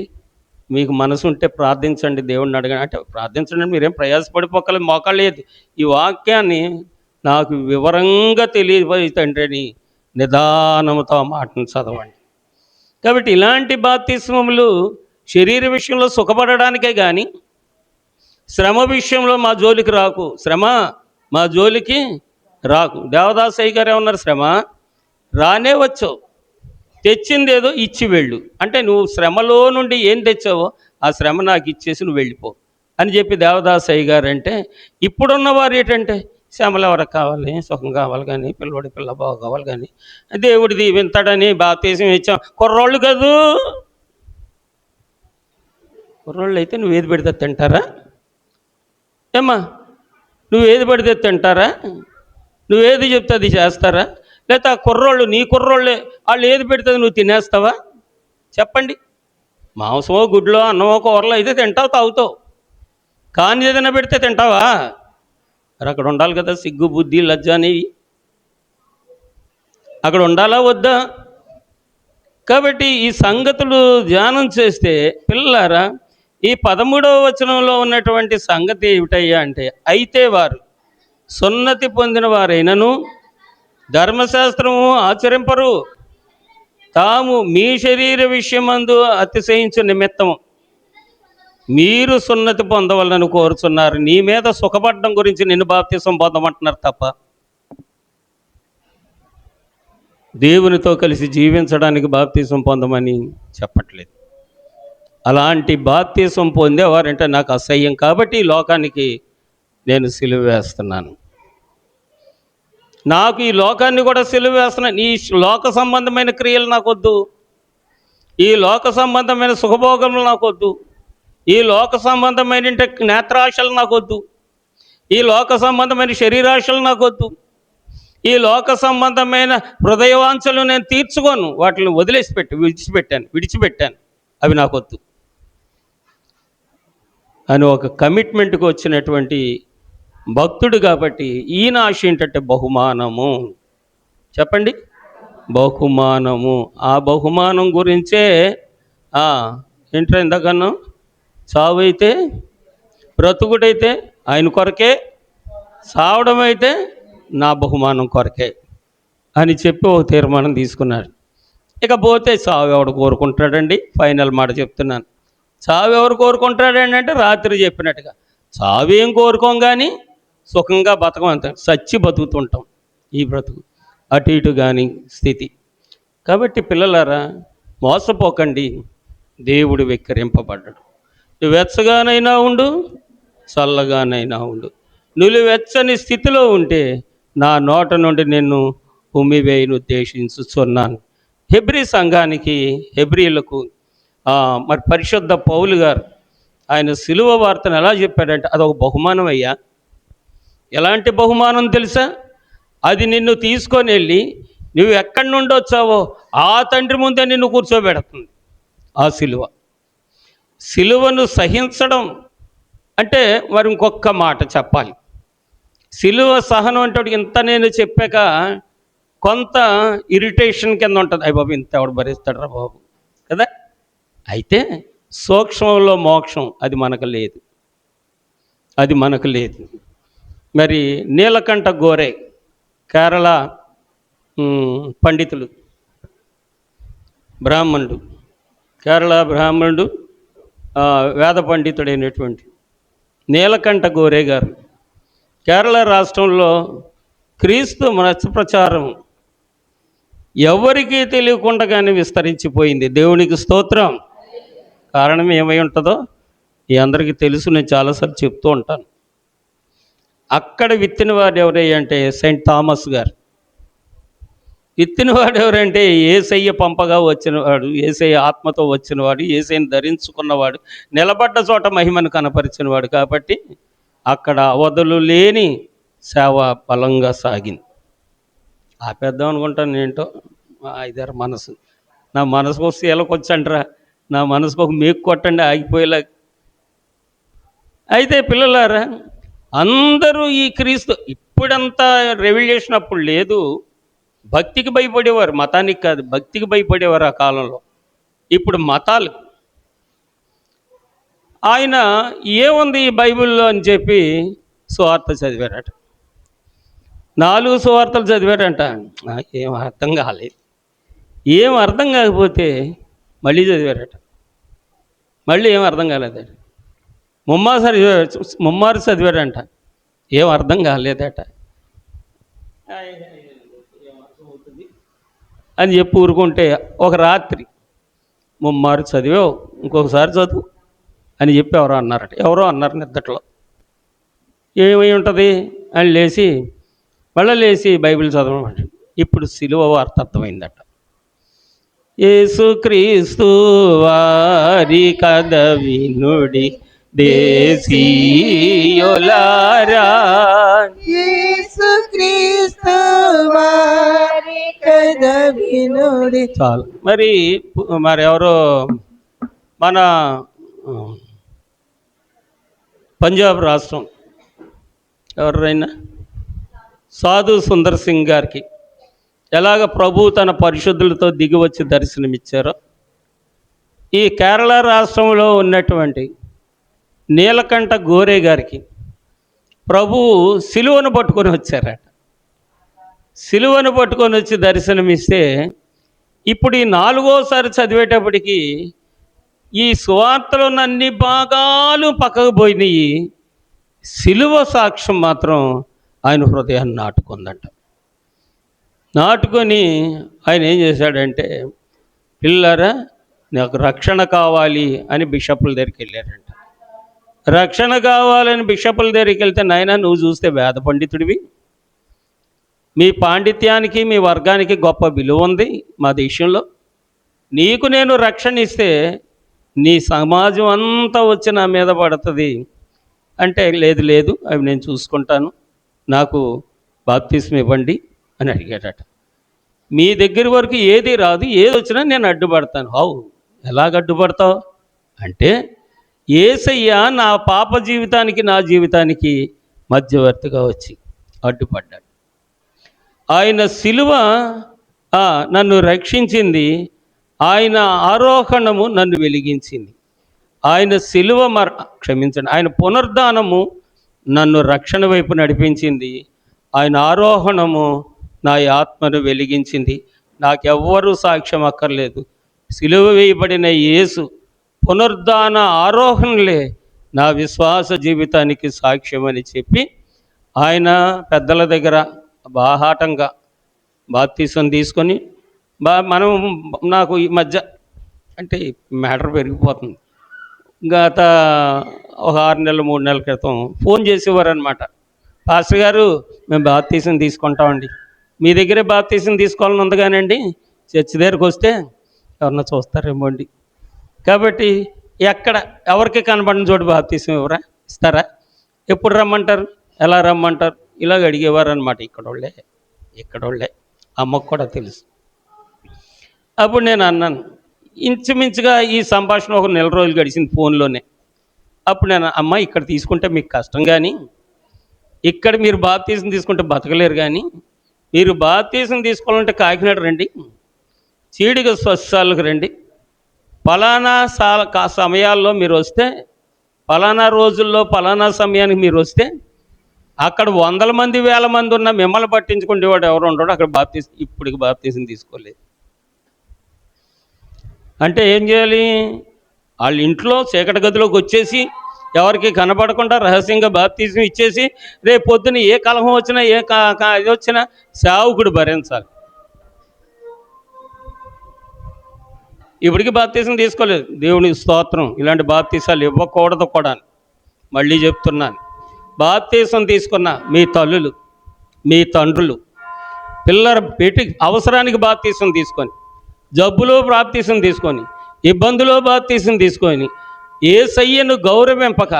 మీకు మనసు ఉంటే ప్రార్థించండి, దేవుడిని అడగండి. అంటే ప్రార్థించండి, మీరేం ప్రయాసపడిపోకలేదు, మోకాలేదు. ఈ వాక్యాన్ని నాకు వివరంగా తెలియదండి, నిదానంతో ఆ మాటను చదవండి. కాబట్టి ఇలాంటి బాప్తిస్మములు శరీర విషయంలో సుఖపడడానికే కానీ శ్రమ విషయంలో మా జోలికి రాకు. శ్రమ మా జోలికి రాకు. దేవదాసయ్య గారు ఏమన్నారు, శ్రమ రానే వచ్చావు, తెచ్చింది ఏదో ఇచ్చి వెళ్ళు. అంటే నువ్వు శ్రమలో నుండి ఏం తెచ్చావో ఆ శ్రమ నాకు ఇచ్చేసి నువ్వు వెళ్ళిపో అని చెప్పి దేవదాసయ్య గారు అంటే, ఇప్పుడున్నవారు ఏంటంటే శ్రమలు ఎవరికి కావాలి, సుఖం కావాలి కానీ, పిల్ల బాగు కావాలి కానీ, దేవుడిది వింతాడని బాప్తీసం ఇచ్చాం. కుర్రోళ్ళు కాదు, కుర్రోళ్ళు అయితే నువ్వేది పెడితే తింటారా? ఏమ్మా, నువ్వేది పడితే తింటారా? నువ్వేది చెప్తే అది చేస్తారా? లేకపోతే ఆ కుర్రోళ్ళు నీ కుర్రోళ్ళే, వాళ్ళు ఏది పెడితే నువ్వు తినేస్తావా? చెప్పండి. మాంసమో గుడ్లో అన్నమో కూరలో అయితే తింటావు, తాగుతావు. కానీ ఏదైనా పెడితే తింటావా? మరి అక్కడ ఉండాలి కదా సిగ్గు, బుద్ధి, లజ్జ అనేవి అక్కడ ఉండాలా వద్దా? కాబట్టి ఈ సంగతులు ధ్యానం చేస్తే పిల్లలారా, ఈ 13వ వచనంలో ఉన్నటువంటి సంగతి ఏమిటయ్యా అంటే, అయితే వారు సున్నతి పొందిన వారైనను ధర్మశాస్త్రము ఆచరింపరు. తాము మీ శరీర విషయమందు అతిశయించు నిమిత్తము మీరు సున్నతి పొందవలని కోరుచున్నారు. నీ మీద సుఖపడడం గురించి నిన్ను బాప్తిసం పొందమంటున్నారు తప్ప దేవునితో కలిసి జీవించడానికి బాప్తిసం పొందమని చెప్పట్లేదు. అలాంటి బాప్తిసం పొందేవారంటే నాకు అసహ్యం. కాబట్టి ఈ లోకానికి నేను సిలువ వేస్తున్నాను. నాకు ఈ లోకాన్ని కూడా సిలువ వేస్తున్నాను. ఈ లోక సంబంధమైన క్రియలు నాకొద్దు. ఈ లోక సంబంధమైన సుఖభోగములు నాకొద్దు. ఈ లోక సంబంధమైన నేత్రాశలు నాకొద్దు. ఈ లోక సంబంధమైన శరీరాశలు నాకొద్దు. ఈ లోక సంబంధమైన హృదయవాంఛలు నేను తీర్చుకోను. వాటిని విడిచిపెట్టాను. అవి నాకొద్దు అని ఒక కమిట్మెంట్కి వచ్చినటువంటి భక్తుడు. కాబట్టి ఈయన ఆశ ఏంటంటే బహుమానము. చెప్పండి, బహుమానము. ఆ బహుమానం గురించే ఏంటో ఇందాకన్నా, చావు అయితే బ్రతుకుడైతే ఆయన కొరకే, సావడం అయితే నా బహుమానం కొరకే అని చెప్పి ఒక తీర్మానం తీసుకున్నాడు. ఇకపోతే చావు ఎవడు కోరుకుంటాడండి? ఫైనల్ మాట చెప్తున్నాను. చావు ఎవరు కోరుకుంటాడండి అంటే రాత్రి చెప్పినట్టుగా చావు ఏం కోరుకోం, కానీ సుఖంగా బతకమంత సచ్చి బతుకుతుంటాం. ఈ బ్రతుకు అటు ఇటు కానీ స్థితి. కాబట్టి పిల్లలారా, మోసపోకండి. దేవుడు వెక్కిరింపబడ్డాడు. నువ్వు వెచ్చగానైనా ఉండు, చల్లగానైనా ఉండు. నువ్వు వెచ్చని స్థితిలో ఉంటే నా నోట నుండి నిన్ను ఉమ్మివేయను ఉద్దేశించుచున్నాను. హెబ్రీ సంఘానికి, హెబ్రీలకు మరి పరిశుద్ధ పౌలు గారు ఆయన సిలువ వార్తను ఎలా చెప్పాడంటే అదొక బహుమానం అయ్యా. ఎలాంటి బహుమానం తెలుసా? అది నిన్ను తీసుకొని వెళ్ళి నువ్వు ఎక్కడి నుండి వచ్చావో ఆ తండ్రి ముందే నిన్ను కూర్చోబెడుతుంది. ఆ సిలువను సహించడం అంటే మరి ఇంకొక మాట చెప్పాలి. సిలువ సహనం అంటే ఇంత నేను చెప్పాక కొంత ఇరిటేషన్ కింద ఉంటుంది. అయ్య బాబు, ఇంత ఎవడు భరిస్తాడు రా బాబు కదా. అయితే సూక్ష్మంలో మోక్షం అది మనకు లేదు. మరి నీలకంఠ గోరే కేరళ పండితులు, బ్రాహ్మణుడు, కేరళ బ్రాహ్మణుడు, వేద పండితుడైనటువంటి నీలకంఠ గోరే గారు కేరళ రాష్ట్రంలో క్రీస్తు మత ప్రచారం ఎవరికీ తెలియకుండానే విస్తరించిపోయింది. దేవునికి స్తోత్రం. కారణం ఏమై ఉంటుందో ఈ అందరికీ తెలుసు, నేను చాలాసార్లు చెప్తూ ఉంటాను. అక్కడ విత్తినవాడు ఎవరంటే సెయింట్ థామస్ గారు. విత్తినవాడు ఎవరంటే యేసయ్య పంపగా వచ్చినవాడు, యేసయ్య ఆత్మతో వచ్చినవాడు, యేసయ్యను ధరించుకున్నవాడు, నిలబడ్డ చోట మహిమను కనపరిచినవాడు. కాబట్టి అక్కడ అవధులు లేని సేవ బలంగా సాగింది. ఆపేద్దాం అనుకుంటాను. ఏంటో ఇదారు మనసు, నా మనసుకు వస్తే ఎలాకొచ్చంటారా, నా మనసుకు ఒక మేకు కొట్టండి ఆగిపోయేలా. అయితే పిల్లలారా, అందరూ ఈ క్రీస్తు ఇప్పుడంతా రెవల్యూషన్ అప్పుడు లేదు. భక్తికి భయపడేవారు, మతానికి కాదు, భక్తికి భయపడేవారు ఆ కాలంలో. ఇప్పుడు మతాలు. ఆయన ఏముంది ఈ బైబిల్లో అని చెప్పి సువార్త చదివారట. 4 సువార్తలు చదివారంట. ఏం అర్థం కాలేదు. ఏం అర్థం కాకపోతే మళ్ళీ చదివారట. మళ్ళీ ఏం అర్థం కాలేదట. ముమ్మారు చదివారంట. ఏం అర్థం కాలేదట. అని చెప్పి ఊరుకుంటే ఒక రాత్రి ముమ్మారు చదివావు, ఇంకొకసారి చదువు అని చెప్పి ఎవరో అన్నారు నిద్దట్లో. ఏమై ఉంటుంది అని లేచి బైబిల్ చదవమంట. ఇప్పుడు సిలువ వార్త అర్థమైందట. యేసుక్రీస్తు వారి కథ వినుడి దేశీయులారా, యేసుక్రీస్తు వారి కథ వినుడి. చాలు. మరి ఎవరో మన పంజాబ్ రాష్ట్రం ఎవరైనా సాధు సుందర్ సింగ్ గారికి ఎలాగ ప్రభు తన పరిశుద్ధులతో దిగివచ్చి దర్శనమిచ్చారో, ఈ కేరళ రాష్ట్రంలో ఉన్నటువంటి నీలకంఠ గోరే గారికి ప్రభు సిలువను పట్టుకొని వచ్చారట. సిలువను పట్టుకొని వచ్చి దర్శనమిస్తే ఇప్పుడు ఈ 4వసారి చదివేటప్పటికి ఈ సువార్తలో ఉన్న అన్ని భాగాలు పక్కకు పోయినాయి, సిలువ సాక్ష్యం మాత్రం ఆయన హృదయాన్ని నాటుకుందంట. నాటుకొని ఆయన ఏం చేశాడంటే, పిల్లరా నాకు రక్షణ కావాలి అని బిషపుల దగ్గరికి వెళ్ళారంట. రక్షణ కావాలని బిషపుల దగ్గరికి వెళ్తే, నాయనా నువ్వు చూస్తే వేద పండితుడివి, మీ పాండిత్యానికి మీ వర్గానికి గొప్ప విలువ ఉంది మా దేశంలో, నీకు నేను రక్షణ ఇస్తే నీ సమాజం అంతా వచ్చి నా మీద పడుతుంది అంటే, లేదు లేదు అవి నేను చూసుకుంటాను, నాకు బాప్తిస్మం ఇవ్వండి అని అడిగాడట. మీ దగ్గర వరకు ఏది రాదు, ఏది వచ్చినా నేను అడ్డుపడతాను. ఎలాగ అడ్డుపడతావు అంటే, యేసయ్య నా పాప జీవితానికి నా జీవితానికి మధ్యవర్తిగా వచ్చి అడ్డుపడ్డాడు. ఆయన సిలువ నన్ను రక్షించింది, ఆయన ఆరోహణము నన్ను వెలిగించింది, ఆయన సిలువ ఆయన పునరుద్ధానము నన్ను రక్షణ వైపు నడిపించింది, ఆయన ఆరోహణము నా ఆత్మను వెలిగించింది. నాకెవ్వరూ సాక్ష్యం అక్కర్లేదు, సిలువ వేయబడిన యేసు పునరుద్ధాన ఆరోహణలే నా విశ్వాస జీవితానికి సాక్ష్యం అని చెప్పి ఆయన పెద్దల దగ్గర బాహాటంగా బాప్తిసం తీసుకొని నాకు ఈ మధ్య అంటే మ్యాటర్ పెరిగిపోతుంది, గత ఒక 6 నెలలు 3 నెలల క్రితం ఫోన్ చేసేవారు అనమాట. పాస్టర్ గారు మేము బాప్తిసం తీసుకుంటామండి, మీ దగ్గరే బాప్తిసం తీసుకోవాలని ఉంది కానండి, చర్చి దగ్గరికి వస్తే ఎవరన్నా చూస్తారేమో అండి, కాబట్టి ఎవరికి కనబడిన చోటు బాప్తిసం ఇస్తారా, ఎప్పుడు రమ్మంటారు, ఎలా రమ్మంటారు, ఇలాగ అడిగేవారు అనమాట. ఇక్కడోళ్ళే అమ్మకు కూడా తెలుసు. అప్పుడు నేను అన్నాను, ఇంచుమించుగా ఈ సంభాషణ ఒక 1 నెల రోజులు గడిచింది ఫోన్లోనే. అప్పుడు నేను, అమ్మ ఇక్కడ తీసుకుంటే మీకు కష్టం, కానీ ఇక్కడ మీరు బాప్తిసం తీసుకుంటే బతకలేరు, కానీ మీరు బాప్తిసం తీసుకోవాలంటే కాకినాడ రండి, చీడిగ స్వస్థాలకు రండి, ఫలానా సమయాల్లో మీరు వస్తే, ఫలానా రోజుల్లో ఫలానా సమయానికి మీరు వస్తే అక్కడ 100 మంది 1000 మంది ఉన్న మిమ్మల్ని పట్టించుకునేవాడు ఎవరు ఉండడు, అక్కడ ఇప్పటికి బాప్తిసం తీసుకోలేదు. అంటే ఏం చేయాలి, వాళ్ళ ఇంట్లో చీకటి గదిలోకి వచ్చేసి ఎవరికి కనబడకుండా రహస్యంగా బాప్తిసం ఇచ్చేసి రేపు పొద్దున ఏ కలహం వచ్చినా ఏ ఇది వచ్చినా సేవకుడు భరించాలి. ఇప్పటికీ బాప్తిసం తీసుకోలేదు, దేవునికి స్తోత్రం. ఇలాంటి బాప్తిసాలు ఇవ్వకూడదు కూడా, మళ్ళీ చెప్తున్నాను. బాప్తిసం తీసుకున్న మీ తల్లులు మీ తండ్రులు పిల్లల పెట్టి అవసరానికి బాప్తిసం తీసుకొని, జబ్బులో బాప్తిసం తీసుకొని, ఇబ్బందులో బాప్తిసం తీసుకొని, యేసయ్యను గౌరవింపక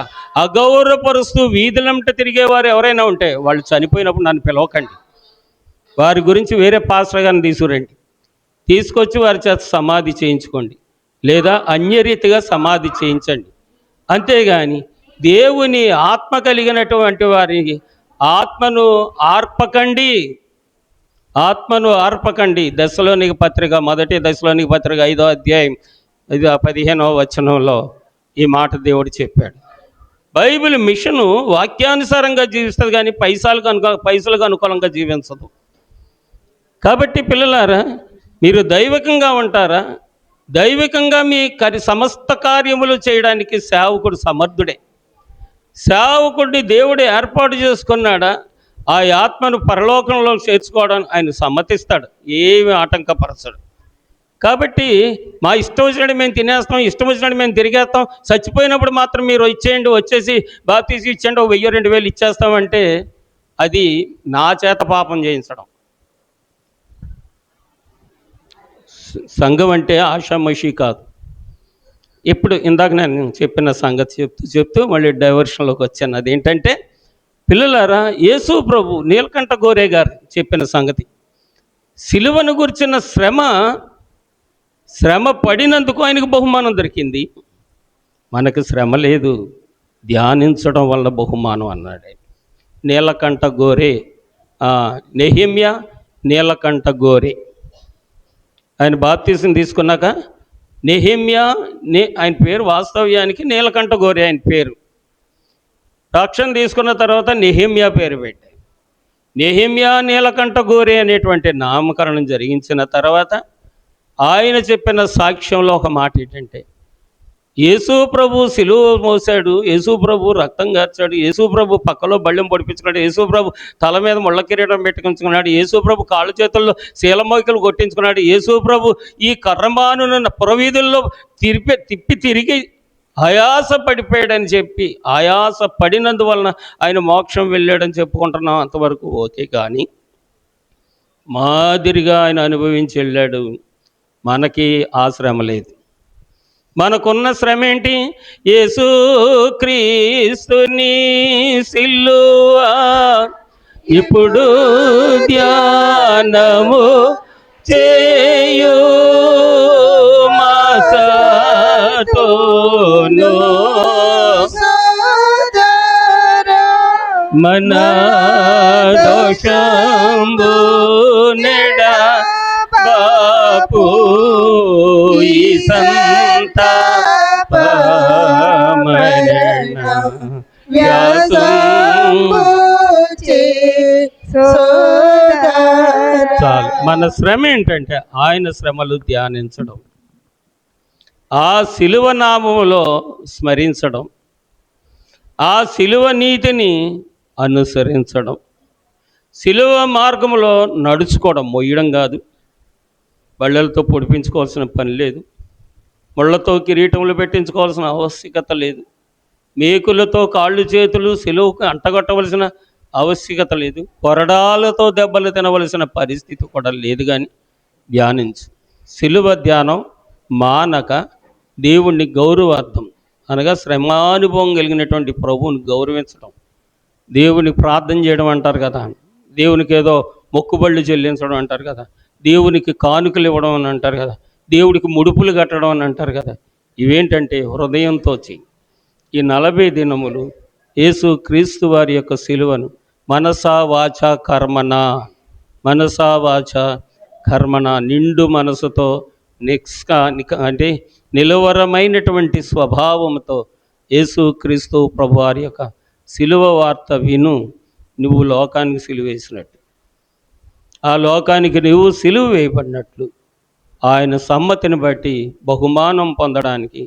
అగౌరవపరుస్తూ వీధులంట తిరిగేవారు ఎవరైనా ఉంటే వాళ్ళు చనిపోయినప్పుడు నన్ను పిలవకండి, వారి గురించి వేరే పాస్టర్ గారిని తీసుకురండి, తీసుకొచ్చి వారి చేత సమాధి చేయించుకోండి, లేదా అన్యరీతిగా సమాధి చేయించండి. అంతేగాని దేవుని ఆత్మ కలిగినటువంటి వారికి ఆత్మను ఆర్పకండి. దశలోనికి పత్రిక 1 దశలోనికి పత్రిక 5వ అధ్యాయం 15వ వచనంలో ఈ మాట దేవుడు చెప్పాడు. బైబిల్ మిషను వాక్యానుసారంగా జీవిస్తుంది, కానీ పైసలకు అనుకూలంగా జీవించదు. కాబట్టి పిల్లలారా, మీరు దైవికంగా ఉంటారా, దైవికంగా మీ సమస్త కార్యములు చేయడానికి సేవకుడు సమర్థుడే. సేవకుడిని దేవుడు ఏర్పాటు చేసుకున్నాడా, ఆ ఆత్మను పరలోకంలో చేర్చుకోవడానికి ఆయన సమ్మతిస్తాడు, ఏమి ఆటంకపరచడు. కాబట్టి మా ఇష్టం వచ్చినట్టు మేము తినేస్తాం, ఇష్టం వచ్చినట్టు మేము తిరిగేస్తాం, చచ్చిపోయినప్పుడు మాత్రం మీరు వచ్చేసి బాప్తిసం ఇచ్చేయండి, 1000-2000 ఇచ్చేస్తామంటే అది నా చేత పాపం చేయించడం. సంఘం అంటే ఆషామషి కాదు. ఇప్పుడు ఇందాక నేను చెప్పిన సంగతి చెప్తూ మళ్ళీ డైవర్షన్లోకి వచ్చాను. అదేంటంటే, పిల్లలారా, యేసు ప్రభు నీలకంఠ గోరే గారు చెప్పిన సంగతి, సిలువను గురించిన శ్రమ పడినందుకు ఆయనకు బహుమానం దొరికింది, మనకు శ్రమ లేదు, ధ్యానించడం వల్ల బహుమానం అన్నాడు. నీలకంఠ గోరే, నెహెమ్యా నీలకంఠ గోరే. ఆయన బాప్తిసం తీసుకున్నాక నెహెమ్యా ఆయన పేరు వాస్తవ్యానికి నీలకంఠ గోరే ఆయన పేరు. రక్షణ తీసుకున్న తర్వాత నెహెమ్యా పేరు పెట్టాయి. నెహెమ్యా నీలకంఠ గోరే అనేటువంటి నామకరణం జరిగించిన తర్వాత ఆయన చెప్పిన సాక్ష్యంలో ఒక మాట ఏంటంటే, యేసు ప్రభు సిలువ మోసాడు, యేసు ప్రభు రక్తం కార్చాడు, యేసు ప్రభు పక్కలో బళ్ళెం పొడిపించుకున్నాడు, యేసు ప్రభు తల మీద ముళ్ళ కిరీటం పెట్టుకుంటున్నాడు, యేసు ప్రభు కాళ్ళు చేతుల్లో శీలమోకిలు కొట్టించుకున్నాడు, యేసు ప్రభు ఈ కర్రమానున్న పురవీధుల్లో తిప్పి తిరిగి ఆయాస పడిపోయాడని చెప్పి, ఆయాస పడినందువలన ఆయన మోక్షం వెళ్ళాడని చెప్పుకుంటున్నాం. అంతవరకు ఓకే, కానీ మాదిరిగా ఆయన అనుభవించి వెళ్ళాడు. మనకి ఆ శ్రమ లేదు. మనకున్న శ్రమ ఏంటి? యేసు క్రీస్తుని సిలువ ఇప్పుడు ధ్యానము చేయు మాసతోను మన దోషంబు నెడ బాపు ఈ సంతాపమరణ వ్యాసంబు చాలు. మన శ్రమ ఏంటంటే ఆయన శ్రమలు ధ్యానించడం, ఆ శిలువ నామములో స్మరించడం, ఆ శిలువ నీతిని అనుసరించడం, శిలువ మార్గంలో నడుచుకోవడం. మొయ్యడం కాదు, బళ్ళలతో పొడిపించుకోవాల్సిన పని లేదు, ముళ్ళతో కిరీటములు పెట్టించుకోవాల్సిన ఆవశ్యకత లేదు, మేకులతో కాళ్ళు చేతులు శిలువకు అంటగొట్టవలసిన ఆవశ్యకత లేదు, కొరడాలతో దెబ్బలు తినవలసిన పరిస్థితి కూడా లేదు. కానీ ధ్యానించు. శిలువ ధ్యానం మానక దేవుణ్ణి గౌరవార్థం, అనగా శ్రమానుభవం కలిగినటువంటి ప్రభువుని గౌరవించడం, దేవునికి ప్రార్థన చేయడం అంటారు కదా, దేవునికి ఏదో మొక్కుబళ్ళు చెల్లించడం అంటారు కదా, దేవునికి కానుకలు ఇవ్వడం అని అంటారు కదా, దేవుడికి ముడుపులు కట్టడం అని అంటారు కదా. ఇవేంటంటే హృదయంతో చెయ్యి. ఈ 40 దినములు యేసు క్రీస్తు వారి యొక్క శిలువను మనసా వాచ కర్మణ, మనసా వాచ కర్మణ, నిండు మనసుతో అంటే నిలవరమైనటువంటి స్వభావంతో యేసు క్రీస్తు ప్రభు వారి యొక్క శిలువ వార్త విను. నువ్వు లోకానికి సిలువ వేసినట్టు, ఆ లోకానికి నువ్వు సిలువ వేయబడినట్లు ఆయన సమ్మతిని బట్టి బహుమానం పొందడానికి,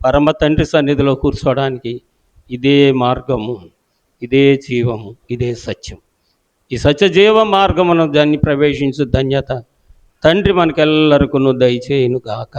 పరమ తండ్రి సన్నిధిలో కూర్చోవడానికి ఇదే మార్గము, ఇదే జీవము, ఇదే సత్యం. ఈ సత్య జీవ మార్గమును దాన్ని ప్రవేశించు ధన్యత తండ్రి మనకెల్లరికూ దయచేయును గాక.